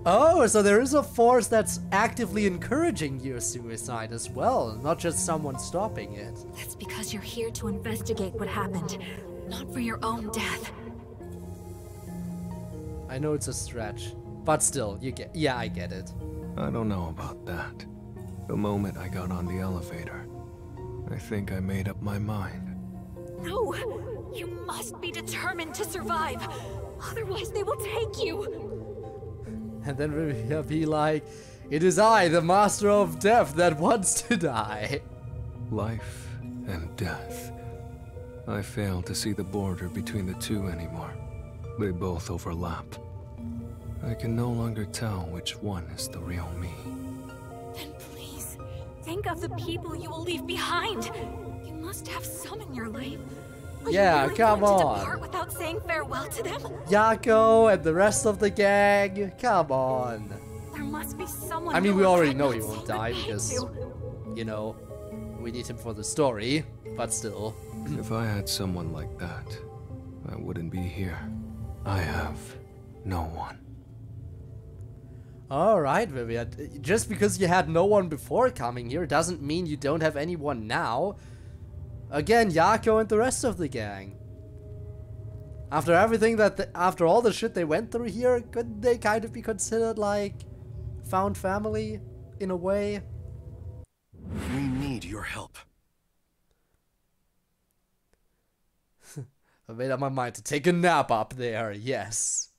Oh, so there is a force that's actively encouraging your suicide as well, not just someone stopping it. That's because you're here to investigate what happened, not for your own death. I know it's a stretch, but still, yeah, I get it. I don't know about that. The moment I got on the elevator, I think I made up my mind. No! You must be determined to survive! Otherwise they will take you! And then Vivia be like, "It is I, the master of death, that wants to die." Life and death. I fail to see the border between the two anymore. They both overlap. I can no longer tell which one is the real me. Then please, think of the people you will leave behind! You must have some in your life. Are Yeah, you really come going to on. depart without saying farewell to them? Yakou and the rest of the gang, come on. There must be someone I mean, who we will already dread know not he won't saying die goodbye because, to. you know, we need him for the story, but still. If I had someone like that, I wouldn't be here. I have no one. Alright, Vivia, just because you had no one before coming here doesn't mean you don't have anyone now. Again, Yakou and the rest of the gang. After everything after all the shit they went through here, couldn't they kind of be considered like found family in a way? We need your help. I made up my mind to take a nap up there, yes.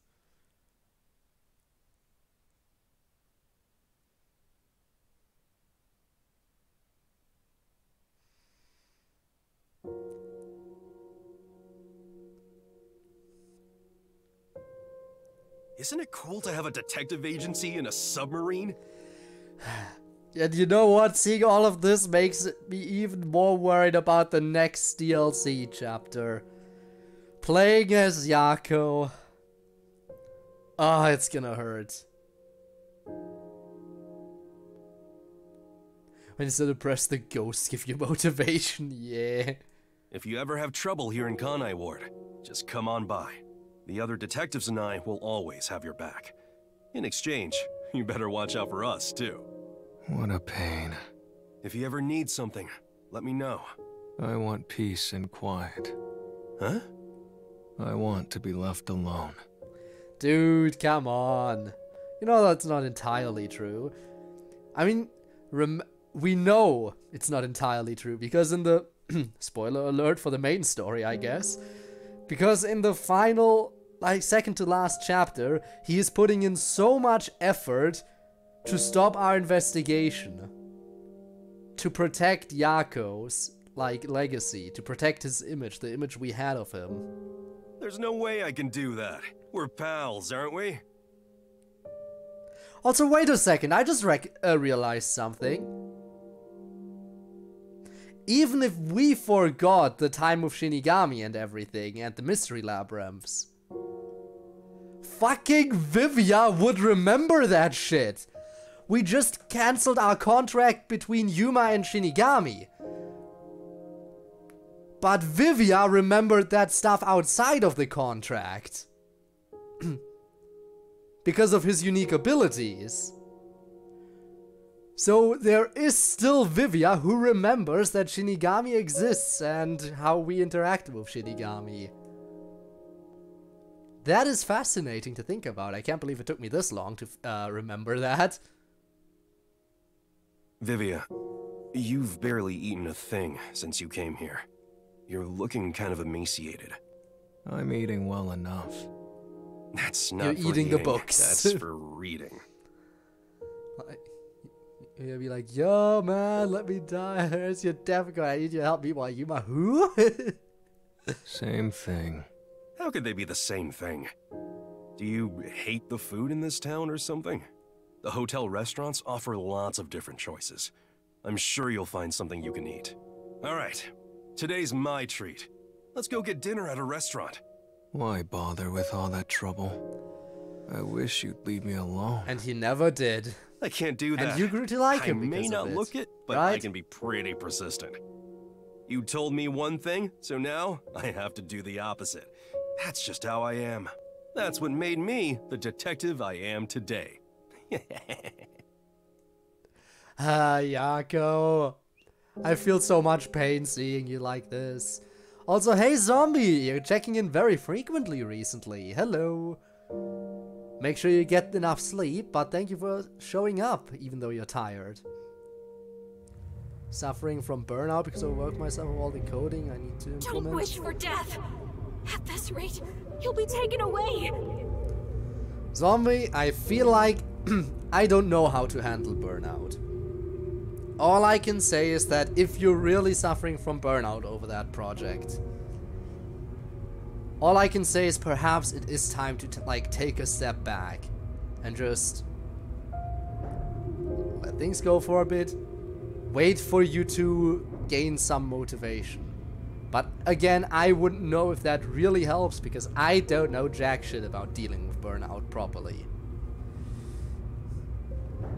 Isn't it cool to have a detective agency in a submarine? And you know what? Seeing all of this makes me even more worried about the next DLC chapter. Playing as Yakou. Oh, it's gonna hurt. When instead of press the ghosts give you motivation, yeah. If you ever have trouble here in Kanai Ward, just come on by. The other detectives and I will always have your back. In exchange, you better watch out for us, too. What a pain. If you ever need something, let me know. I want peace and quiet. Huh? I want to be left alone. Dude, come on. You know that's not entirely true. I mean, we know it's not entirely true because in the... spoiler alert for the main story, I guess. Because in the final, like, second to last chapter, he is putting in so much effort to stop our investigation. To protect Yakou's like, legacy, to protect his image, the image we had of him. There's no way I can do that. We're pals, aren't we? Also, wait a second, I just realized something. Even if we forgot the time of Shinigami and everything, and the mystery labyrinths, fucking Vivia would remember that shit. We just cancelled our contract between Yuma and Shinigami. But Vivia remembered that stuff outside of the contract. Because of his unique abilities. So there is still Vivia who remembers that Shinigami exists and how we interact with Shinigami. That is fascinating to think about. I can't believe it took me this long to remember that. Vivia, you've barely eaten a thing since you came here. You're looking kind of emaciated. I'm eating well enough. That's not You're eating the eating, books. That's for reading. You'll be like, yo man, let me die. Here's your death guy. I need you to help me while you my who? Same thing. How could they be the same thing? Do you hate the food in this town or something? The hotel restaurants offer lots of different choices. I'm sure you'll find something you can eat. All right, today's my treat. Let's go get dinner at a restaurant. Why bother with all that trouble? I wish you'd leave me alone. And he never did. I can't do that. And you grew to like him because I may not of it, look it, but right? I can be pretty persistent. You told me one thing, so now I have to do the opposite. That's just how I am. That's what made me the detective I am today. Yakou. I feel so much pain seeing you like this. Also, hey zombie, you're checking in very frequently recently. Hello. Make sure you get enough sleep, but thank you for showing up, even though you're tired. Suffering from burnout because I overworked myself with all the coding I need to implement. Don't wish for death! At this rate, you'll be taken away! Zombie, I feel like I don't know how to handle burnout. All I can say is that if you're really suffering from burnout over that project, all I can say is perhaps it is time to take a step back and just let things go for a bit. Wait for you to gain some motivation. But again, I wouldn't know if that really helps because I don't know jack shit about dealing with burnout properly.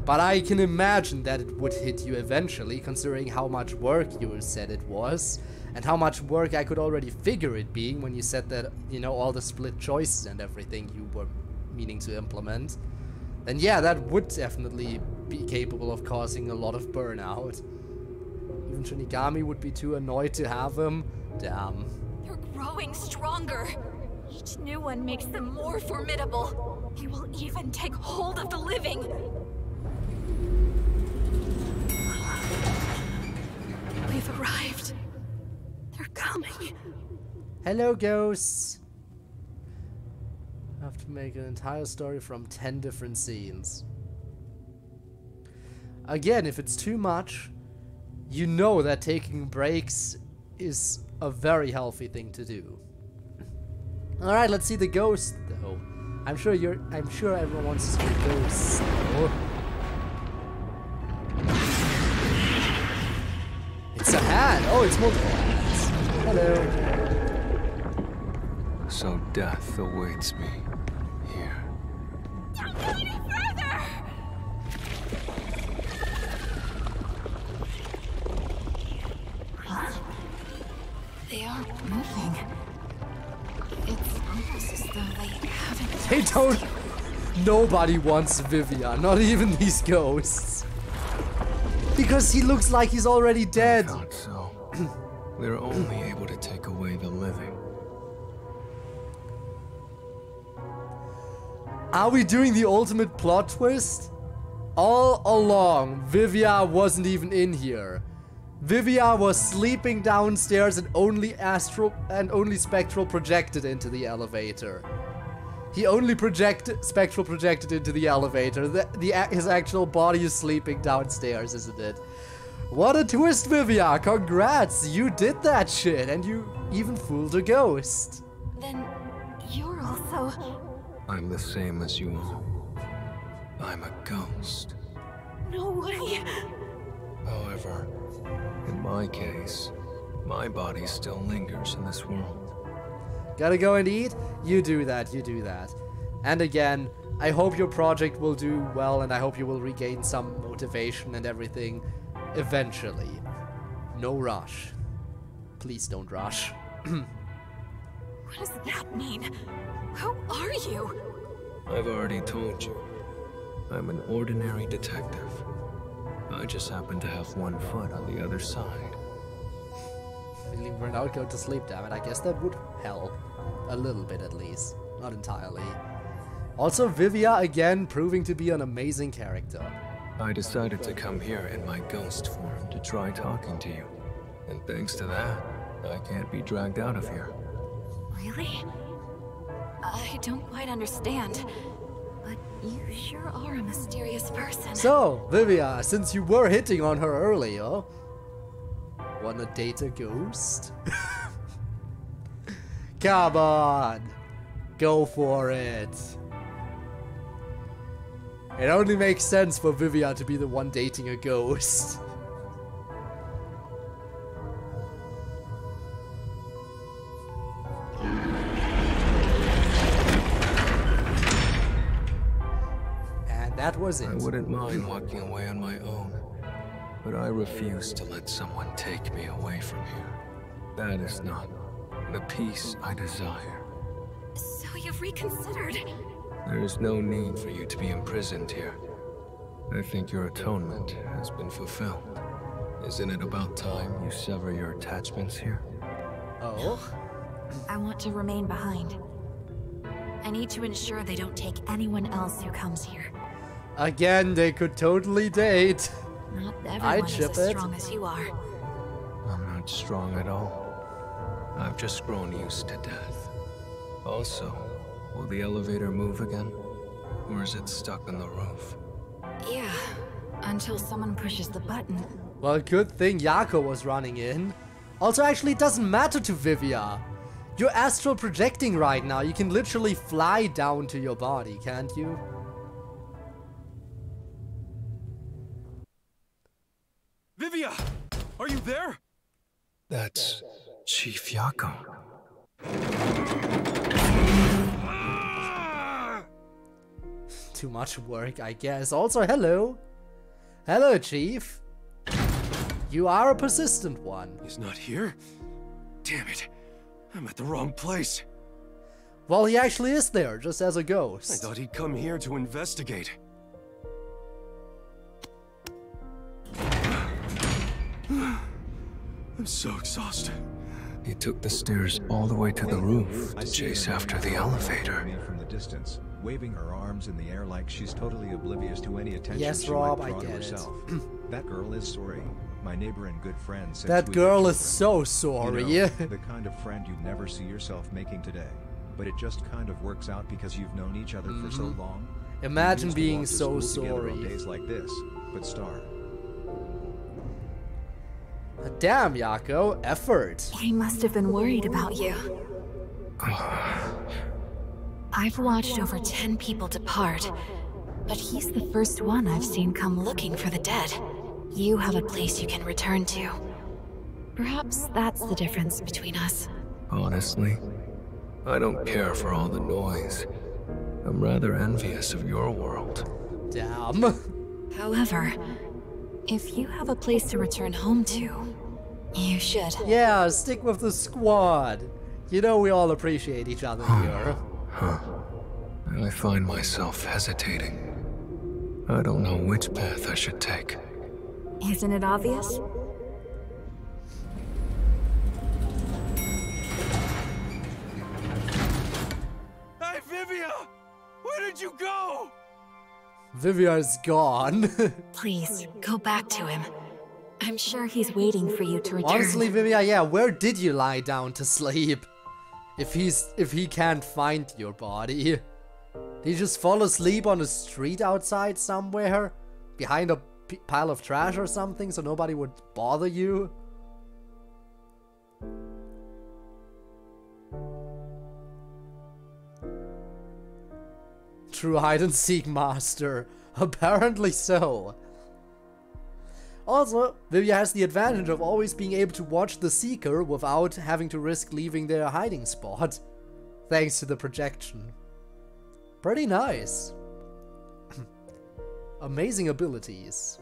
But I can imagine that it would hit you eventually, considering how much work you said it was, and how much work I could already figure it being when you said that, you know, all the split choices and everything you were meaning to implement. Then yeah, that would definitely be capable of causing a lot of burnout. Even Shinigami would be too annoyed to have him. Damn. You're growing stronger. Each new one makes them more formidable. They will even take hold of the living. We've arrived. They're coming. Hello, ghosts. I have to make an entire story from 10 different scenes. Again, if it's too much, you know that taking breaks is a very healthy thing to do. Alright, let's see the ghost though. I'm sure everyone wants to see the ghosts though. It's a hand! Oh, it's multiple hands. Hello. So death awaits me here. Don't go any further! They aren't moving. It's almost as though they haven't. They don't. Nobody wants Vivia, not even these ghosts. Because he looks like he's already dead. I thought so. They're only able to take away the living. Are we doing the ultimate plot twist? All along, Vivia wasn't even in here. Vivia was sleeping downstairs and only spectral projected into the elevator. He only spectral projected into the elevator. His actual body is sleeping downstairs, isn't it? What a twist, Vivia! Congrats! You did that shit, and you even fooled a ghost. Then you're also... I'm the same as you all. I'm a ghost. No way! However, in my case, my body still lingers in this world. Gotta go and eat? You do that, you do that. And again, I hope your project will do well, and I hope you will regain some motivation and everything eventually. No rush. Please don't rush. What does that mean? Who are you? I've already told you. I'm an ordinary detective. I just happen to have one foot on the other side. Feeling burned out, go to sleep, damn it. I guess that would help. A little bit at least. Not entirely. Also, Vivia again proving to be an amazing character. I decided to come here in my ghost form to try talking to you. And thanks to that, I can't be dragged out of here. Really? I don't quite understand. But you sure are a mysterious person. So, Vivia, since you were hitting on her earlier, wanna date a ghost? Come on! Go for it! It only makes sense for Vivia to be the one dating a ghost. And that was it. I wouldn't mind walking away on my own, but I refuse to let someone take me away from here. That is not the peace I desire. So you've reconsidered? There is no need for you to be imprisoned here. I think your atonement has been fulfilled. Isn't it about time you sever your attachments here? Oh? I want to remain behind. I need to ensure they don't take anyone else who comes here. Again, they could totally date. Not I'd everyone is ship as it. strong as you are. I'm not strong at all. I've just grown used to death. Also, will the elevator move again? Or is it stuck on the roof? Yeah, until someone pushes the button. Well, good thing Yakou was running in. Also, actually, it doesn't matter to Vivia. You're astral projecting right now. You can literally fly down to your body, can't you? Vivia! Are you there? That's Chief Yakou. Too much work, I guess. Also, hello. Hello, Chief. You are a persistent one. He's not here? Damn it. I'm at the wrong place. Well, he actually is there, just as a I ghost. thought he'd come here to investigate. I'm so exhausted. He took the stairs all the way to the roof to chase after the elevator. From the distance, waving her arms in the air like she's totally oblivious to any attention Yes, she Rob, might I draw to get it. herself. That girl is sorry. My neighbor and good friend since That we girl were is children. so sorry. You know, the kind of friend you'd never see yourself making today. But it just kind of works out because you've known each other for so long. Imagine We used to being walk to so school together on sorry. days like this, but Star. Damn, Yakou, effort. He must have been worried about you. I've watched over 10 people depart, but he's the first one I've seen come looking for the dead. You have a place you can return to. Perhaps that's the difference between us. Honestly, I don't care for all the noise. I'm rather envious of your world. Damn. However, if you have a place to return home to, you should. Yeah, stick with the squad. You know we all appreciate each other here. Huh. I find myself hesitating. I don't know which path I should take. Isn't it obvious? Hey, Vivia! Where did you go? Vivia's gone. Please, go back to him. I'm sure he's waiting for you to return. Honestly, Vivia, yeah, where did you lie down to sleep? If he can't find your body. Did he just fall asleep on a street outside somewhere? Behind a pile of trash or something so nobody would bother you? True hide-and-seek master. Apparently so. Also, Vivia has the advantage of always being able to watch the Seeker without having to risk leaving their hiding spot. Thanks to the projection. Pretty nice. Amazing abilities.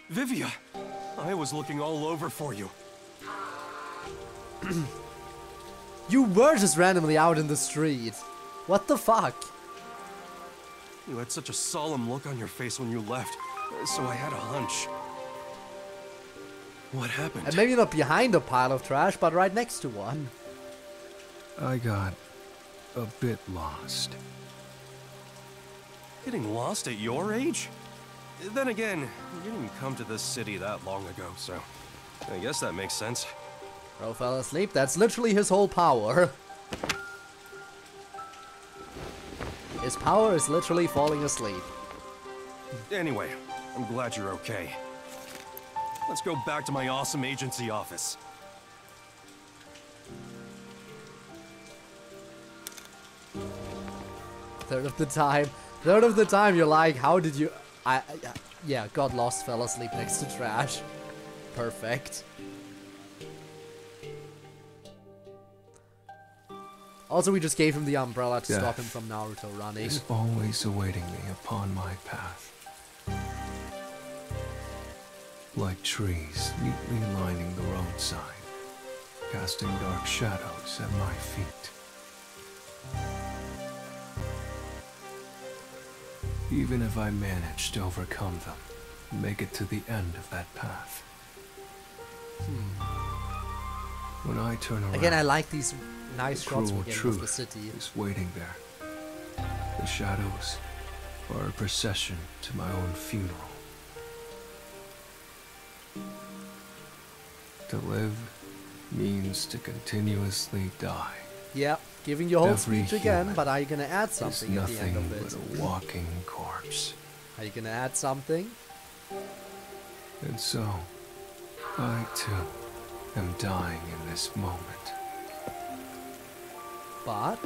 Vivia! I was looking all over for you. You were just randomly out in the street. What the fuck? You had such a solemn look on your face when you left, so I had a hunch. What happened? And maybe not behind a pile of trash, but right next to one. I got a bit lost. Getting lost at your age? Then again, you didn't come to this city that long ago, so I guess that makes sense. Bro fell asleep. That's literally his whole power. His power is literally falling asleep. Anyway, I'm glad you're okay. Let's go back to my awesome agency office. Third of the time you're like, how did you... yeah, got lost, fell asleep next to trash. Perfect. Also, we just gave him the umbrella to stop him from Naruto running. Is always awaiting me upon my path. Like trees neatly lining the roadside, casting dark shadows at my feet. Even if I manage to overcome them, make it to the end of that path. When I turn around, again, I like these nice shots we're cruel getting of the truth city. is waiting there. The shadows are a procession to my own funeral. To live means to continuously die. Yeah, giving your whole Every speech again, human but are you gonna add It's something at the end nothing of it? but a walking corpse. Are you gonna add something? And so, I too am dying in this moment. But...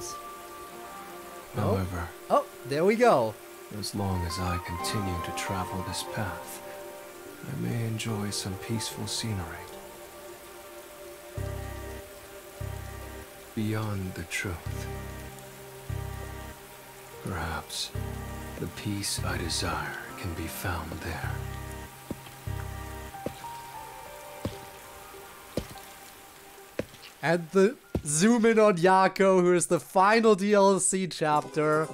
However, oh, there we go. as long as I continue to travel this path, I may enjoy some peaceful scenery. Beyond the truth. Perhaps the peace I desire can be found there. And the zoom in on Yakou, who is the final DLC chapter.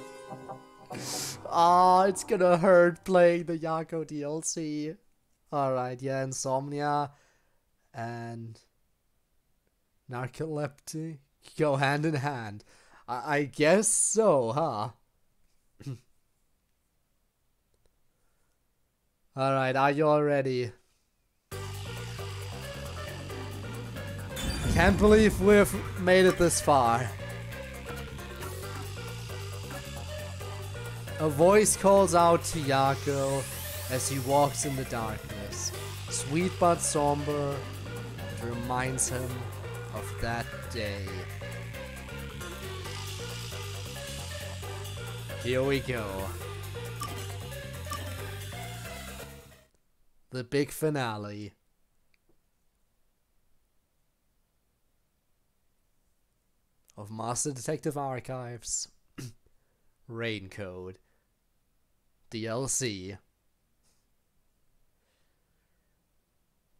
Ah, it's gonna hurt playing the Yakou DLC. Alright, yeah, Insomnia and Narcolepsy go hand in hand. I guess so, huh? Alright, are you all ready? Can't believe we've made it this far. A voice calls out to Yakou as he walks in the darkness. Sweet but somber, it reminds him of that day. Here we go. The big finale. Of Master Detective Archives. Rain Code. DLC.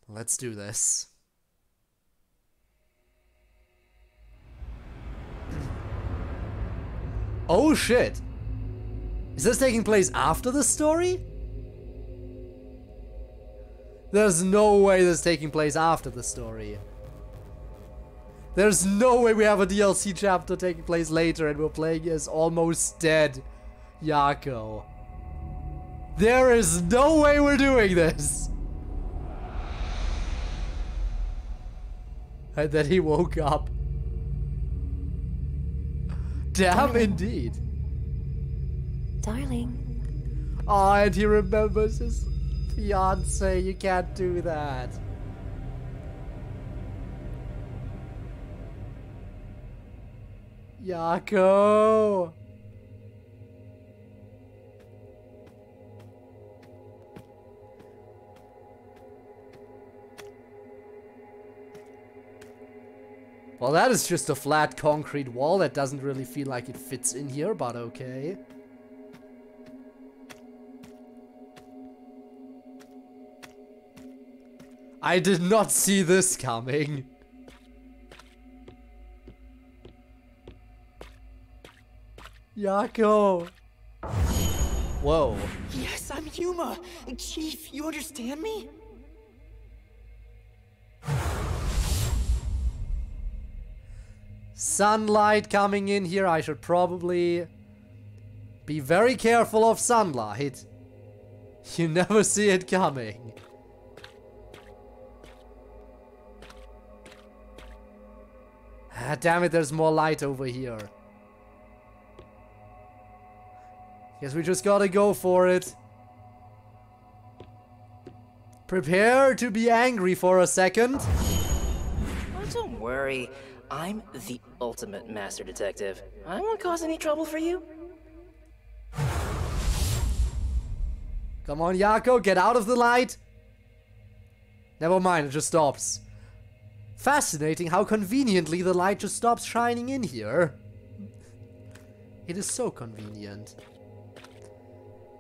Let's do this. Oh shit! Is this taking place after the story? There's no way this is taking place after the story. There's no way we have a DLC chapter taking place later and we're playing as almost dead Yakou. There is no way we're doing this! And then he woke up. Damn, indeed. Darling. Oh, and he remembers his fiance. You can't do that. Yakou! Well, that is just a flat concrete wall that doesn't really feel like it fits in here, but okay. I did not see this coming. Yakou! Whoa. Yes, I'm Yuma. Chief, you understand me? Sunlight coming in here. I should probably be very careful of sunlight. You never see it coming. Ah, damn it, there's more light over here. Guess we just gotta go for it. Prepare to be angry for a second. Oh, don't worry. I'm the ultimate master detective. I won't cause any trouble for you. Come on, Yakou, get out of the light. Never mind, it just stops. Fascinating how conveniently the light just stops shining in here. It is so convenient.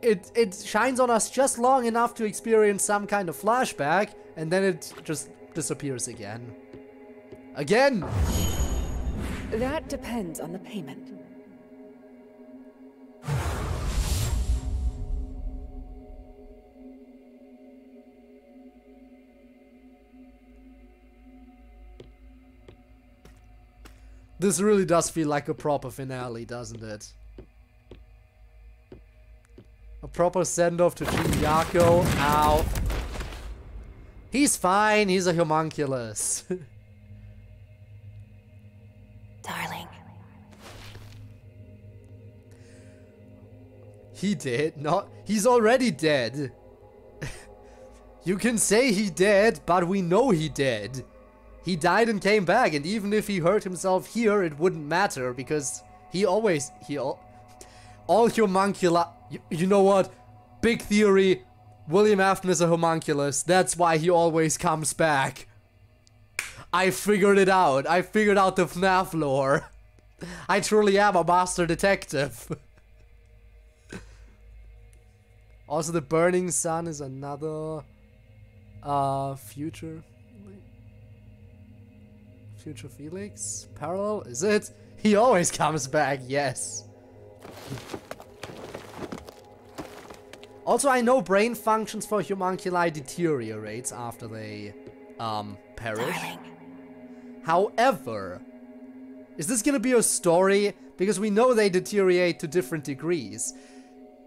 It shines on us just long enough to experience some kind of flashback, and then it just disappears again. Again! That depends on the payment. This really does feel like a proper finale, doesn't it? A proper send-off to Team Yakou. Ow. He's fine, he's a homunculus. Darling. He did not. He's already dead. You can say he did, but we know he did. He died and came back, and even if he hurt himself here, it wouldn't matter because all homunculi. You know what? Big theory. William Afton is a homunculus. That's why he always comes back. I figured it out. I figured out the FNAF lore. I truly am a master detective. Also, the burning sun is another future Felix parallel. Is it? He always comes back. Yes. Also, I know brain functions for homunculi deteriorates after they perish. Darling. However, is this gonna be a story? Because we know they deteriorate to different degrees.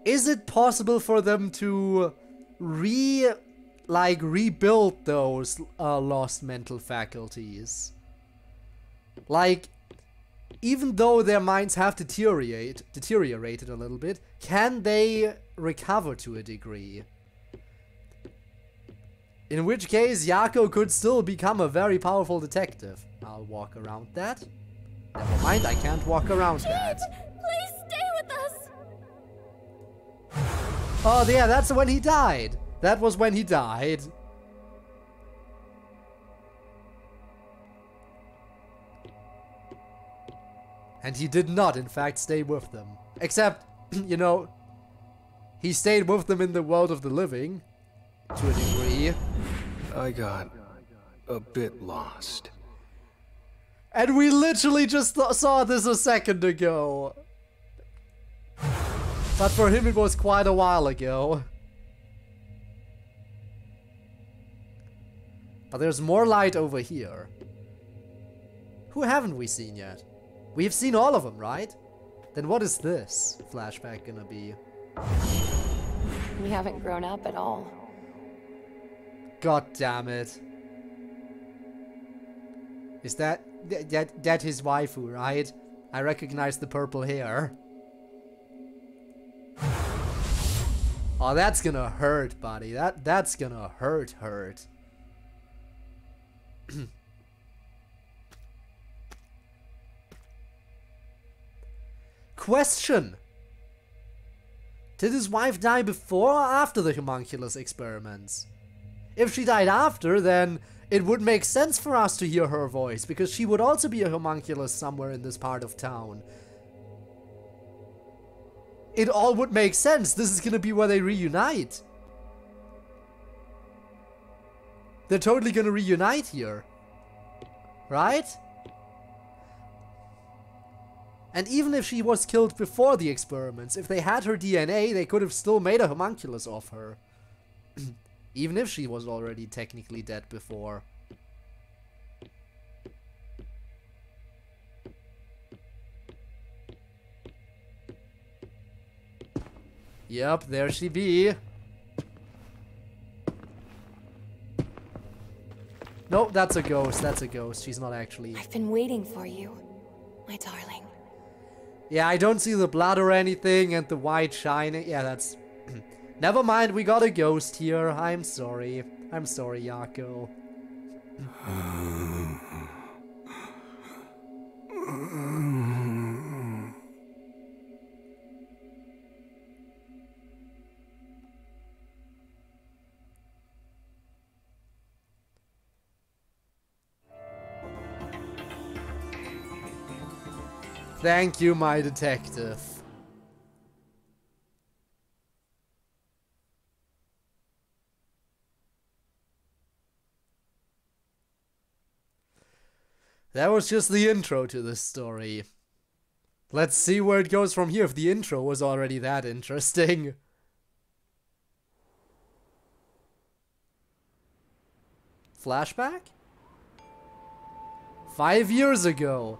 Is it possible for them to rebuild those lost mental faculties? Like, even though their minds have deteriorated a little bit, can they recover to a degree? In which case, Yakou could still become a very powerful detective. I'll walk around that. Never mind, I can't walk around that. Please stay with us! Oh, yeah, that's when he died. That was when he died. And he did not, in fact, stay with them. Except, you know, he stayed with them in the world of the living. To a degree. I got a bit lost. And we literally just saw this a second ago. But for him it was quite a while ago. But there's more light over here. Who haven't we seen yet? We've seen all of them, right? Then what is this flashback gonna be? We haven't grown up at all. God damn it. Is that his waifu, right? I recognize the purple hair. Oh, that's gonna hurt, buddy. That's gonna hurt. Question. Did his wife die before or after the homunculus experiments? If she died after, then it would make sense for us to hear her voice, because she would also be a homunculus somewhere in this part of town. It all would make sense. This is gonna be where they reunite. They're totally gonna reunite here. Right? And even if she was killed before the experiments, if they had her DNA, they could have still made a homunculus of her. Even if she was already technically dead before. Yep, there she be. No, that's a ghost. That's a ghost. She's not actually. I've been waiting for you, my darling. Yeah, I don't see the blood or anything, and the white shining. Yeah, that's... Never mind, we got a ghost here. I'm sorry. I'm sorry, Yakou. Thank you, my detective. That was just the intro to this story. Let's see where it goes from here if the intro was already that interesting. Flashback? 5 years ago.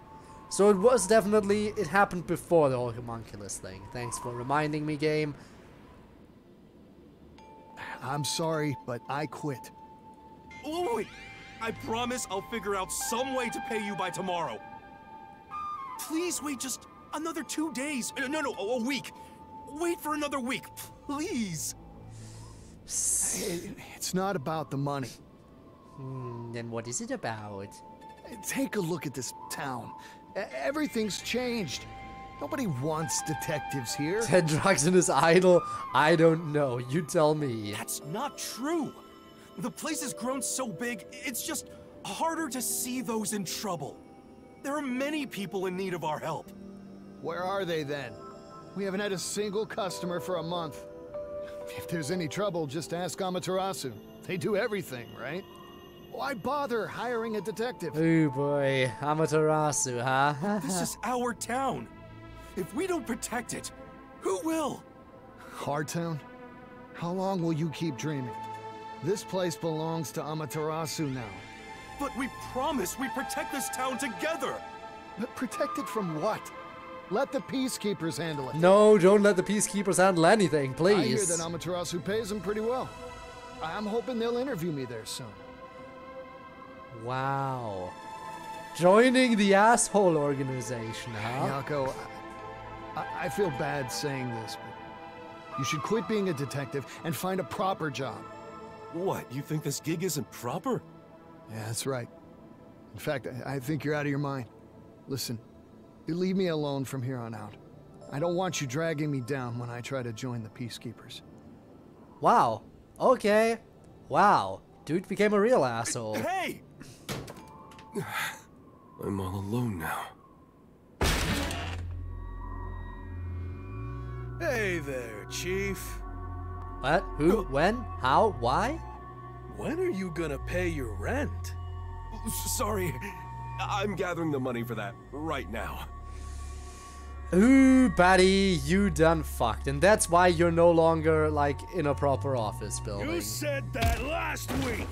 So it was definitely, it happened before the whole homunculus thing. Thanks for reminding me, game. I'm sorry, but I quit. Oh, wait. I promise I'll figure out some way to pay you by tomorrow. Please wait just another 2 days. No, a week. Wait for another week, please. It's not about the money. Then what is it about? Take a look at this town. Everything's changed. Nobody wants detectives here. 10 drugs in his idol? I don't know. You tell me. That's not true. The place has grown so big, it's just harder to see those in trouble. There are many people in need of our help. Where are they then? We haven't had a single customer for a month. If there's any trouble, just ask Amaterasu. They do everything, right? Why bother hiring a detective? Oh boy, Amaterasu, huh? This is our town. If we don't protect it, who will? Our town? How long will you keep dreaming? This place belongs to Amaterasu now. But we promised we'd protect this town together! But protect it from what? Let the peacekeepers handle it. No, don't let the peacekeepers handle anything, please. I hear that Amaterasu pays them pretty well. I'm hoping they'll interview me there soon. Wow. Joining the asshole organization, huh? Yakou, I feel bad saying this, but you should quit being a detective and find a proper job. What, you think this gig isn't proper? Yeah, that's right. In fact, I think you're out of your mind. Listen, you leave me alone from here on out. I don't want you dragging me down when I try to join the peacekeepers. Wow. Okay. Wow. Dude became a real asshole. Hey! I'm all alone now. Hey there, Chief. What? Who? When? How? Why? When are you gonna pay your rent? Sorry, I'm gathering the money for that right now. Ooh, buddy, you done fucked. And that's why you're no longer, like, in a proper office building. You said that last week!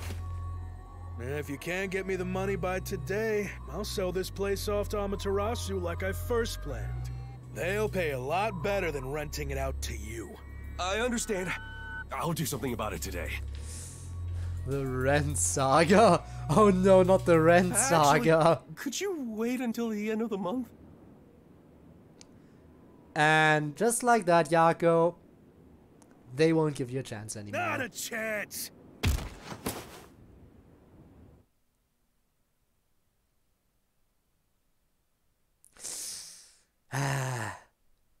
And if you can't get me the money by today, I'll sell this place off to Amaterasu like I first planned. They'll pay a lot better than renting it out to you. I understand. I'll do something about it today. The rent saga? Oh no, not the rent saga. Could you wait until the end of the month? And just like that, Yakou, They won't give you a chance anymore. Not a chance!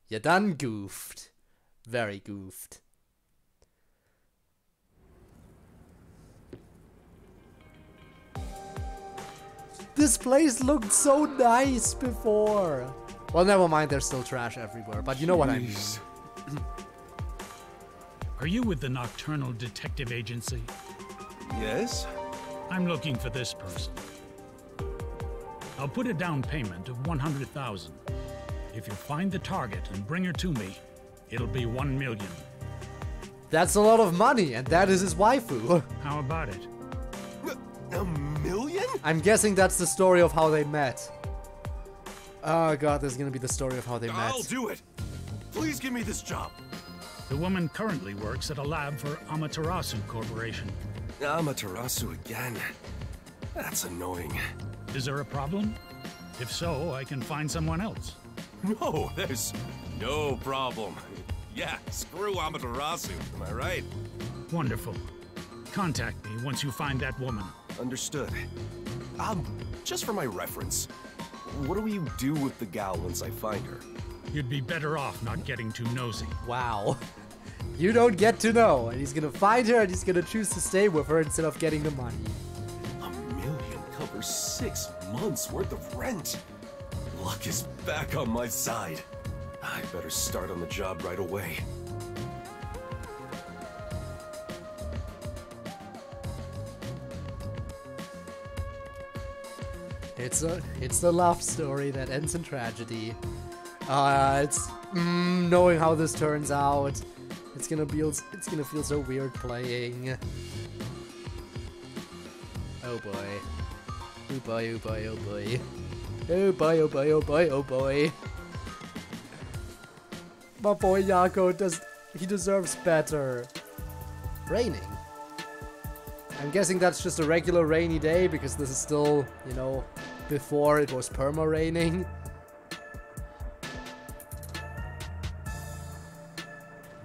You done goofed. Very goofed. This place looked so nice before. Well, never mind, there's still trash everywhere, but you know what I mean. Are you with the Nocturnal Detective Agency? Yes? I'm looking for this person. I'll put a down payment of 100,000. If you find the target and bring her to me, it'll be 1 million. That's a lot of money, and that is his waifu. How about it? A million? I'm guessing that's the story of how they met. Oh god, this is gonna be the story of how they met. I'll do it! Please give me this job! The woman currently works at a lab for Amaterasu Corporation. Amaterasu again? That's annoying. Is there a problem? If so, I can find someone else. No, there's no problem. Yeah, screw Amaterasu, am I right? Wonderful. Contact me once you find that woman. Understood. Just for my reference, what do you do with the gal once I find her? You'd be better off not getting too nosy. Wow. You don't get to know, and he's gonna find her and he's gonna choose to stay with her instead of getting the money. $1 million covers 6 months worth of rent. Luck is back on my side. I better start on the job right away. It's the love story that ends in tragedy. It's knowing how this turns out. It's gonna feel so weird playing. Oh boy. Oh boy, oh boy, oh boy. Oh boy, oh boy, oh boy, oh boy. My boy Yakou he deserves better. Raining. I'm guessing that's just a regular rainy day because this is still, you know, before it was perma-raining.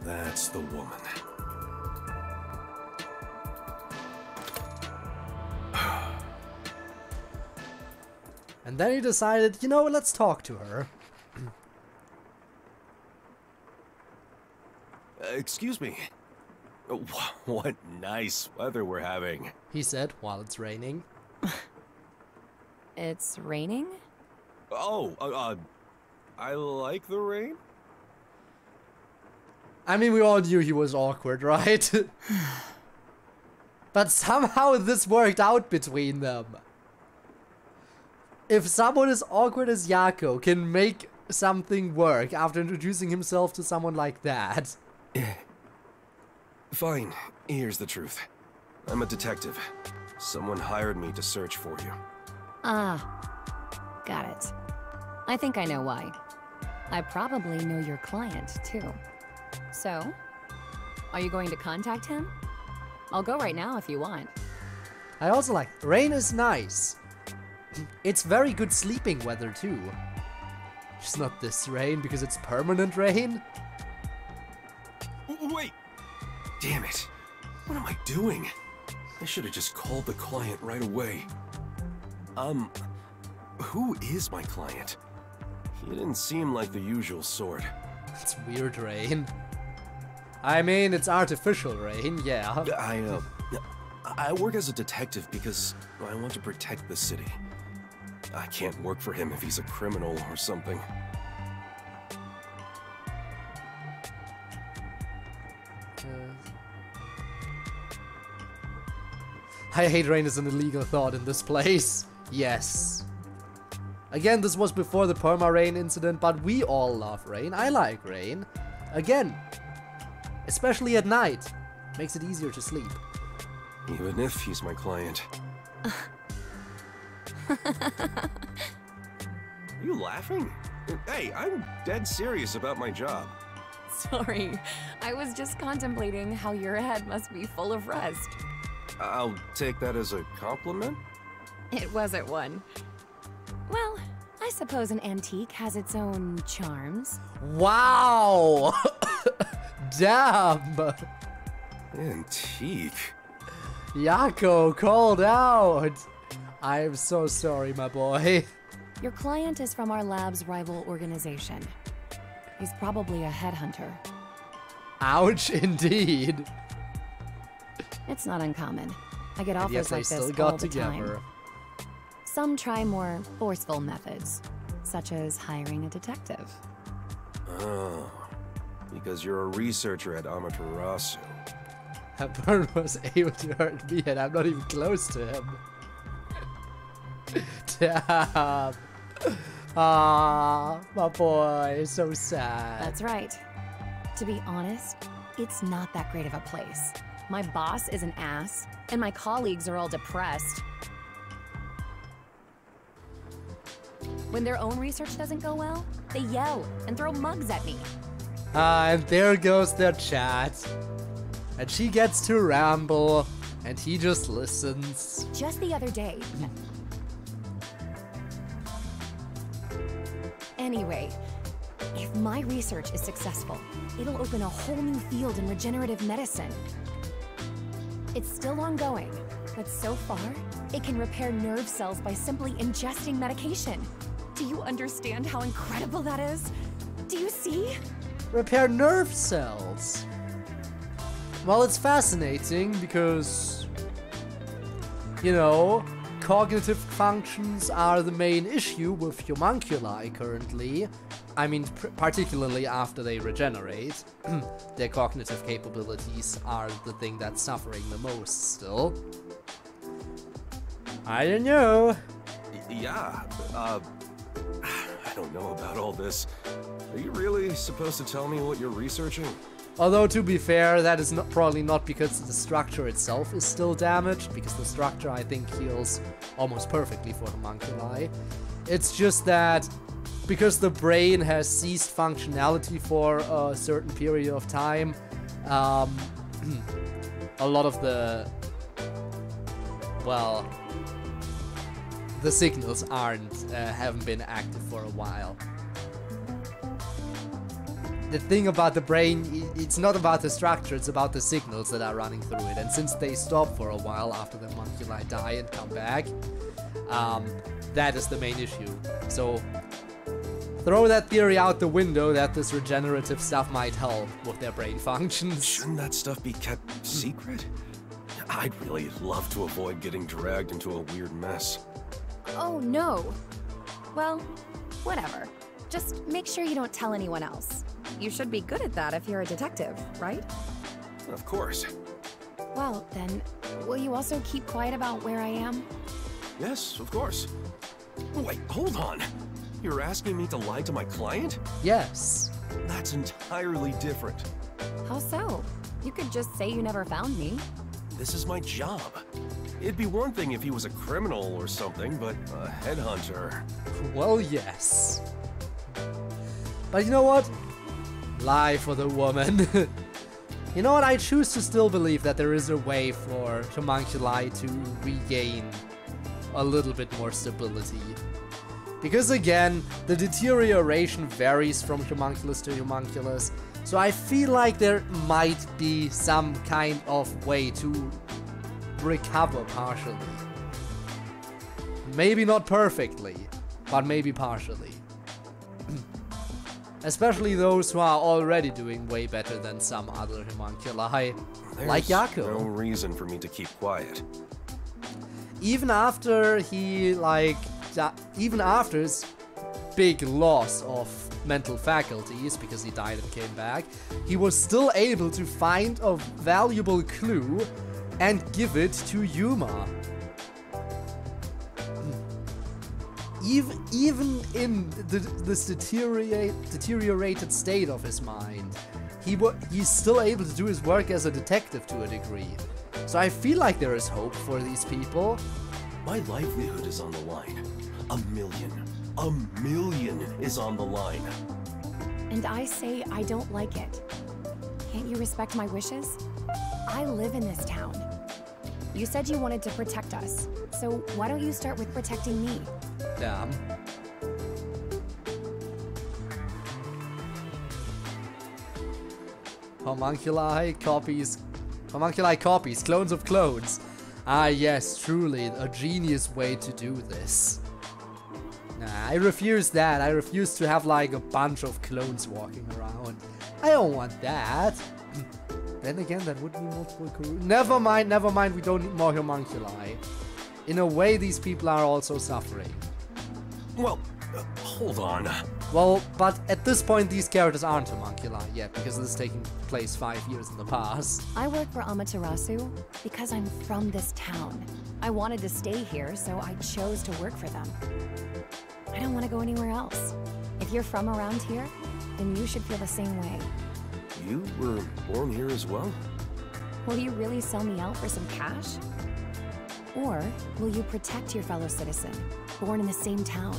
That's the woman. And then he decided, you know, let's talk to her. Excuse me. What nice weather we're having. He said while it's raining. It's raining? Oh, I like the rain. I mean, we all knew he was awkward, right? But somehow this worked out between them. If someone as awkward as Yakou can make something work after introducing himself to someone like that. Fine, here's the truth. I'm a detective. Someone hired me to search for you. Ah, got it. I think I know why. I probably know your client, too. So, are you going to contact him? I'll go right now if you want. I also like, rain is nice. It's very good sleeping weather, too. Just not this rain, because it's permanent rain. Wait! Damn it. What am I doing? I should have just called the client right away. Who is my client? He didn't seem like the usual sort. It's weird rain. I mean, it's artificial rain, yeah. I work as a detective because I want to protect the city. I can't work for him if he's a criminal or something. I hate rain is an illegal thought in this place. Yes. Again, this was before the perma-rain incident, but we all love rain. I like rain. Again, especially at night. Makes it easier to sleep. Even if he's my client. Are you laughing? Hey, I'm dead serious about my job. Sorry, I was just contemplating how your head must be full of rust. I'll take that as a compliment. It wasn't one. Well, I suppose an antique has its own charms. Wow! Damn! Antique. Yakou called out! I am so sorry, my boy. Your client is from our lab's rival organization. He's probably a headhunter. Ouch, indeed. It's not uncommon. I get offers yes, like they this still got all the together. time. Some try more forceful methods, such as hiring a detective. Oh, because you're a researcher at Amaterasu. That bird was able to hurt me and I'm not even close to him. Damn. Ah, my boy, so sad. That's right. To be honest, it's not that great of a place. My boss is an ass, and my colleagues are all depressed. When their own research doesn't go well, they yell and throw mugs at me. And there goes their chat. And she gets to ramble, and he just listens. Just the other day. Anyway, if my research is successful, it'll open a whole new field in regenerative medicine. It's still ongoing, but so far, it can repair nerve cells by simply ingesting medication. Do you understand how incredible that is? Do you see? Repair nerve cells. Well, it's fascinating because, you know, cognitive functions are the main issue with homunculi currently. I mean, particularly after they regenerate. Their cognitive capabilities are the thing that's suffering the most still. I don't know. Yeah, I don't know about all this. Are you really supposed to tell me what you're researching? Although, to be fair, that is probably not because the structure itself is still damaged, because the structure, I think, heals almost perfectly for homunculi. It's just that because the brain has ceased functionality for a certain period of time, a lot of the, well, the signals haven't been active for a while. The thing about the brain, it's not about the structure, it's about the signals that are running through it. And since they stop for a while after the homunculi die and come back, that is the main issue. So throw that theory out the window that this regenerative stuff might help with their brain functions. Shouldn't that stuff be kept secret? I'd really love to avoid getting dragged into a weird mess. Oh, no. Well, whatever. Just make sure you don't tell anyone else. You should be good at that if you're a detective, right? Of course. Well, then, will you also keep quiet about where I am? Yes, of course. Wait, hold on. You're asking me to lie to my client? Yes. That's entirely different. How so? You could just say you never found me. This is my job. It'd be one thing if he was a criminal or something, but a headhunter. Well, yes. But you know what? Lie for the woman. You know what? I choose to still believe that there is a way for homunculi to regain a little bit more stability. Because again, the deterioration varies from homunculus to homunculus, so I feel like there might be some kind of way to recover partially. Maybe not perfectly, but maybe partially. Especially those who are already doing way better than some other homunculi, like Yakou. No reason for me to keep quiet. Even after he, even after his big loss of mental faculties, because he died and came back, he was still able to find a valuable clue and give it to Yuma. Even in this deteriorated state of his mind, he's still able to do his work as a detective to a degree. So I feel like there is hope for these people. My livelihood is on the line. A million is on the line. And I say I don't like it. Can't you respect my wishes? I live in this town. You said you wanted to protect us, so why don't you start with protecting me? Damn. Homunculi copies. Homunculi copies. Clones of clones. Ah, yes, truly a genius way to do this. Nah, I refuse that. I refuse to have like a bunch of clones walking around. I don't want that. Then again, that would be multiple crew. Never mind, we don't need more homunculi. In a way, these people are also suffering. Well, hold on. Well, but at this point, these characters aren't homunculi yet, because this is taking place 5 years in the past. I work for Amaterasu because I'm from this town. I wanted to stay here, so I chose to work for them. I don't want to go anywhere else. If you're from around here, then you should feel the same way. You were born here as well? Will you really sell me out for some cash? Or will you protect your fellow citizen, born in the same town?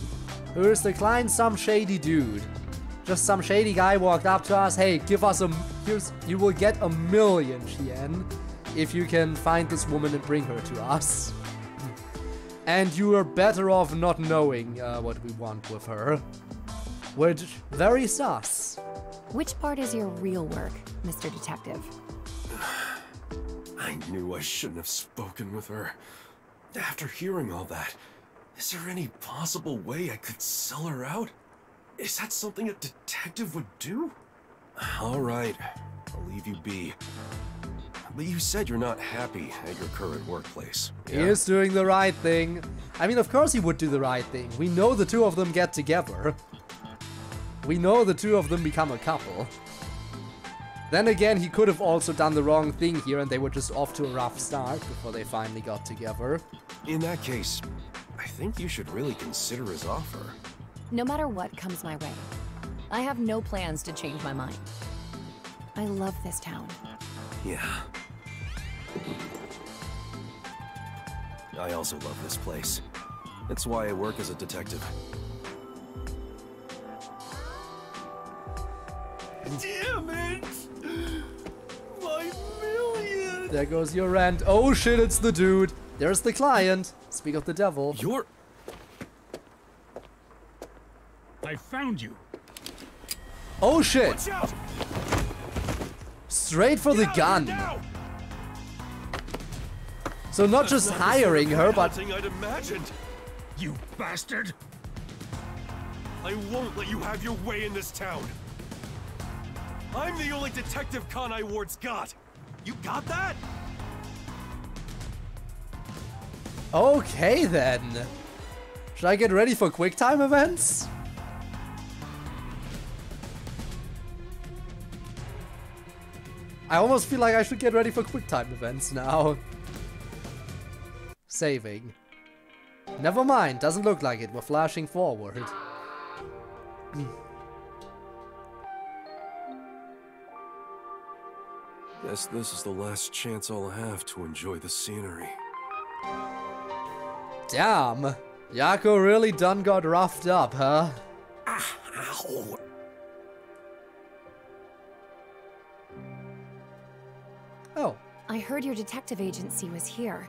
Here's the client, some shady dude. Just some shady guy walked up to us. Hey, give us you will get 1,000,000 yen if you can find this woman and bring her to us. And you are better off not knowing what we want with her. Which, very sus. Which part is your real work, Mr. Detective? I knew I shouldn't have spoken with her. After hearing all that, is there any possible way I could sell her out? Is that something a detective would do? All right, I'll leave you be. But you said you're not happy at your current workplace. He is doing the right thing. I mean, of course he would do the right thing. We know the two of them get together. We know the two of them become a couple. Then again, he could have also done the wrong thing here and they were just off to a rough start before they finally got together. In that case, I think you should really consider his offer. No matter what comes my way, I have no plans to change my mind. I love this town. Yeah. I also love this place. That's why I work as a detective. Damn it! My 1,000,000! There goes your rent. Oh shit, it's the dude. There's the client. Speak of the devil. I found you. Oh shit. Straight for the gun. So not just hiring her, but... I'd imagined. You bastard! I won't let you have your way in this town. I'm the only Detective Kanai Ward's got. You got that? Okay then. Should I get ready for quick time events? I almost feel like I should get ready for quick time events now. Saving. Never mind, doesn't look like it. We're flashing forward. Guess this is the last chance I'll have to enjoy the scenery. Damn. Yakou really done got roughed up, huh? Ow. Oh. I heard your detective agency was here.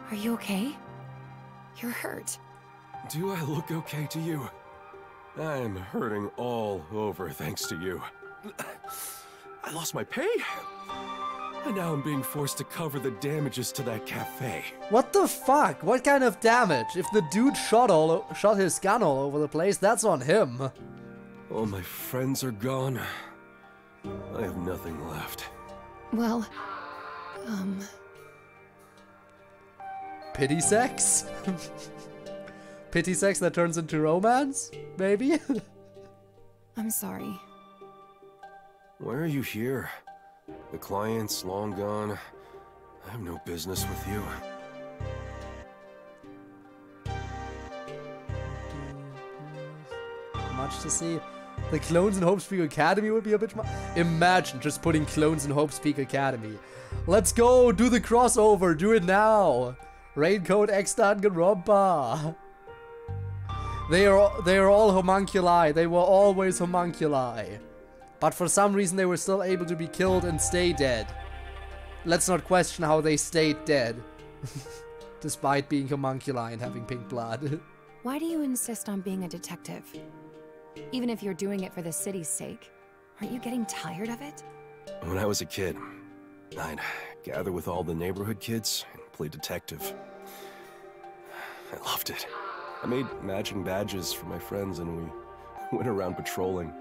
Are you okay? You're hurt. Do I look okay to you? I'm hurting all over thanks to you. I lost my pay, and now I'm being forced to cover the damages to that cafe. What the fuck? What kind of damage? If the dude shot his gun all over the place, that's on him. All my friends are gone. I have nothing left. Well, Pity sex? Pity sex that turns into romance? Maybe? I'm sorry. Why are you here? The client's long gone. I have no business with you. Much to see. The clones in Hope's Peak Academy would be a bit much. Imagine just putting clones in Hope's Peak Academy. Let's go! Do the crossover! Do it now! Raincoat Extant Garompa! They are all homunculi. They were always homunculi. But for some reason they were still able to be killed and stay dead. Let's not question how they stayed dead. Despite being homunculi and having pink blood. Why do you insist on being a detective? Even if you're doing it for the city's sake, aren't you getting tired of it? When I was a kid, I'd gather with all the neighborhood kids and play detective. I loved it. I made matching badges for my friends and we went around patrolling.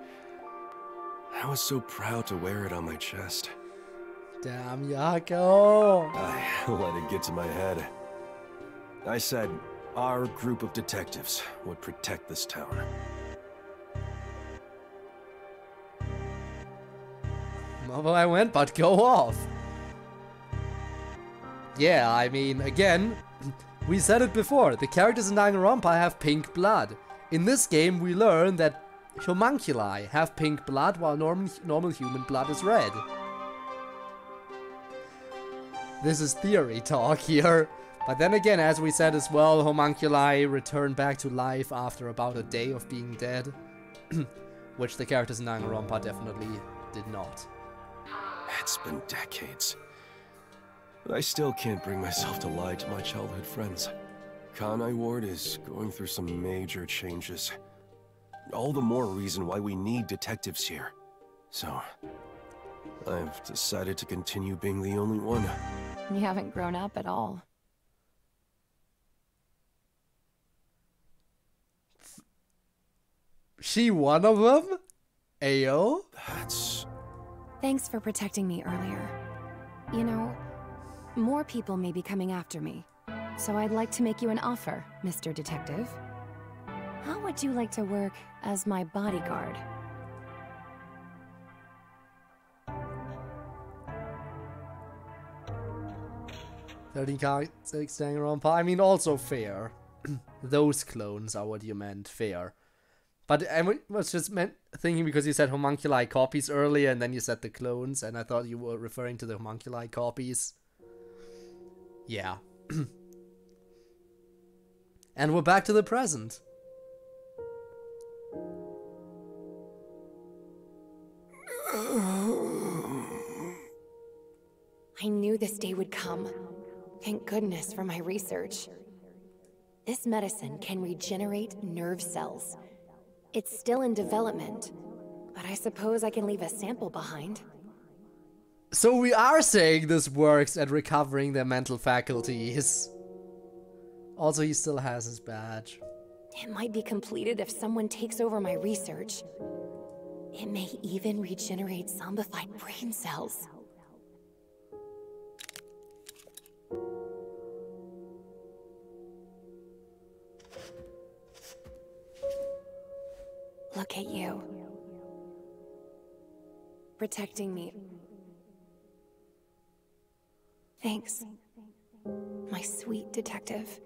I was so proud to wear it on my chest. Damn, Yakou! I let it get to my head. I said our group of detectives would protect this town. Well, I went, but go off. Yeah, I mean, again, we said it before, the characters in Danganronpa have pink blood. In this game, we learn that homunculi have pink blood, while normal human blood is red. This is theory talk here. But then again, as we said as well, homunculi return back to life after about a day of being dead. Which the characters in Danganronpa definitely did not. It's been decades. But I still can't bring myself to lie to my childhood friends. Kanai Ward is going through some major changes. All the more reason why we need detectives here. So, I've decided to continue being the only one. You haven't grown up at all. She one of them? Ayo? That's... Thanks for protecting me earlier. You know, more people may be coming after me. So I'd like to make you an offer, Mr. Detective. How would you like to work as my bodyguard? Danganronpa. I mean, also fair. Those clones are what you meant, fair. But I was just thinking because you said homunculi copies earlier and then you said the clones, and I thought you were referring to the homunculi copies. Yeah. And we're back to the present. I knew this day would come. Thank goodness for my research. This medicine can regenerate nerve cells. It's still in development, but I suppose I can leave a sample behind. So we are saying this works at recovering their mental faculties. Also, he still has his badge. It might be completed if someone takes over my research. It may even regenerate zombified brain cells. Look at you. Protecting me. Thanks, my sweet detective.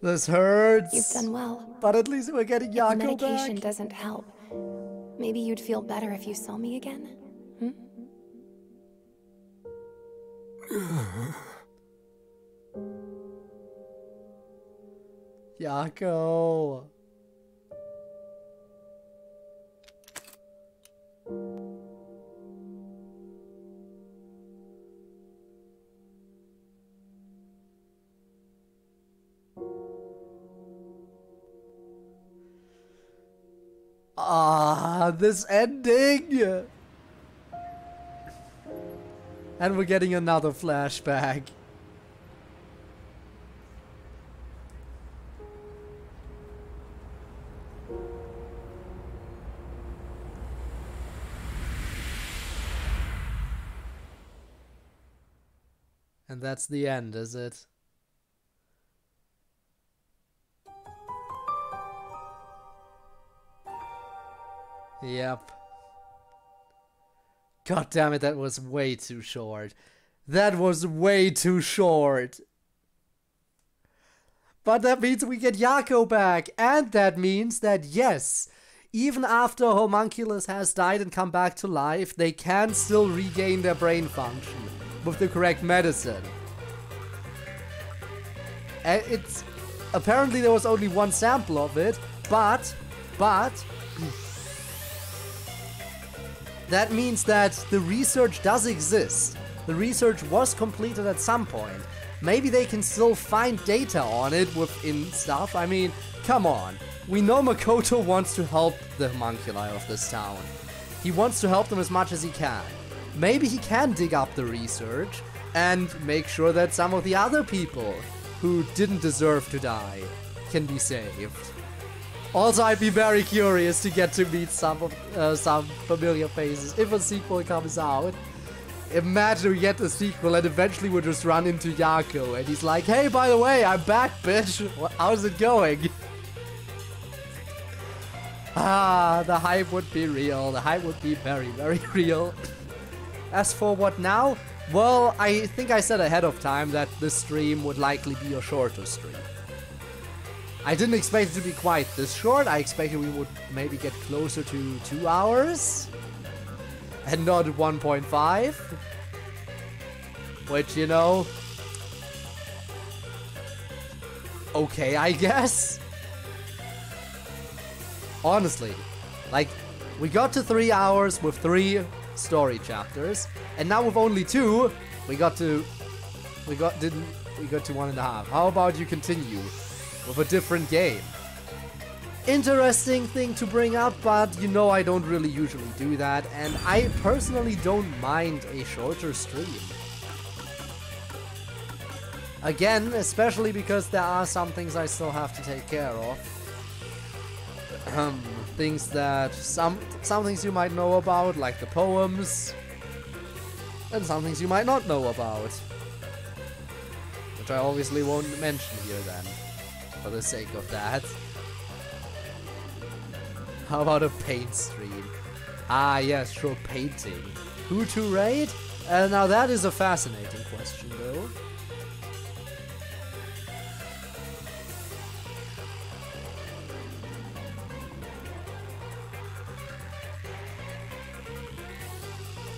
This hurts. You've done well. But at least we're getting Yakou back. If the medication doesn't help, maybe you'd feel better if you saw me again? Hmm? Yakou. Ah, this ending! And we're getting another flashback. And that's the end, is it? Yep. God damn it, that was way too short. That was way too short. But that means we get Yakou back, and that means that yes, even after homunculus has died and come back to life, they can still regain their brain function with the correct medicine. And it's apparently there was only one sample of it, but that means that the research does exist. The research was completed at some point. Maybe they can still find data on it within stuff. I mean, come on. We know Makoto wants to help the homunculi of this town. He wants to help them as much as he can. maybe he can dig up the research and make sure that some of the other people who didn't deserve to die can be saved. Also, I'd be very curious to get to meet some familiar faces if a sequel comes out. Imagine we get a sequel and eventually we'll just run into Yakou and he's like, hey, by the way, I'm back, bitch. How's it going? Ah, the hype would be real. The hype would be very, very real. As for what now? Well, I think I said ahead of time that this stream would likely be a shorter stream. I didn't expect it to be quite this short. I expected we would maybe get closer to 2 hours. And not 1.5. Which, you know... okay, I guess. Honestly, like, we got to 3 hours with 3 story chapters, and now with only 2, we got to 1.5. How about you continue with a different game? Interesting thing to bring up, but you know I don't really usually do that, and I personally don't mind a shorter stream. Again, especially because there are some things I still have to take care of. Things that some things you might know about, like the poems, and some things you might not know about, which I obviously won't mention here then, for the sake of that. How about a paint stream? Ah yes, sure, painting. Who to raid? Now that is a fascinating question though.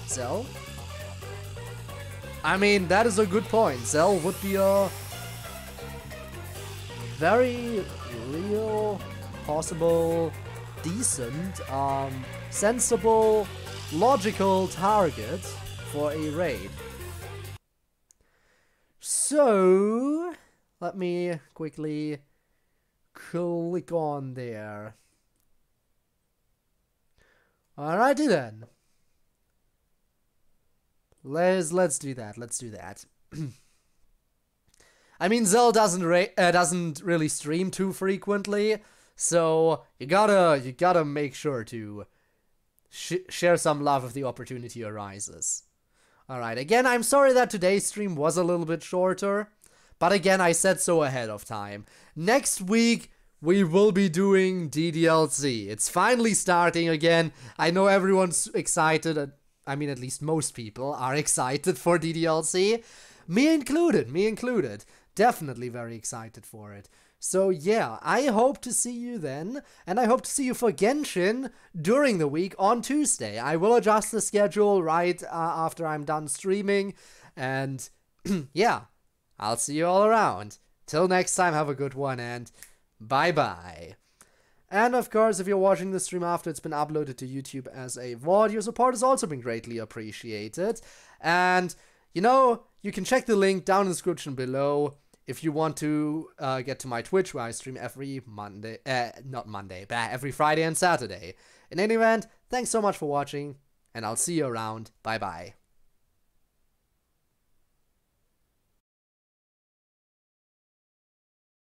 Zell? I mean, that is a good point. Zell would be a very real, possible, decent, sensible, logical target for a raid. So, let me quickly click on there. Alrighty then. Let's do that. Let's do that. I mean, Zell doesn't really stream too frequently, so you gotta make sure to share some love if the opportunity arises. Alright, again, I'm sorry that today's stream was a little bit shorter, but again, I said so ahead of time. Next week, we will be doing DDLC. It's finally starting again. I know everyone's excited. I mean, at least most people are excited for DDLC. Me included. Definitely very excited for it. So yeah, I hope to see you then, and I hope to see you for Genshin during the week on Tuesday. I will adjust the schedule right after I'm done streaming, and yeah, I'll see you all around. Till next time, have a good one, and bye-bye. And of course, if you're watching the stream after it's been uploaded to YouTube as a VOD, your support has also been greatly appreciated. And, you know, you can check the link down in the description below if you want to get to my Twitch, where I stream every every Friday and Saturday. In any event, thanks so much for watching, and I'll see you around. Bye-bye.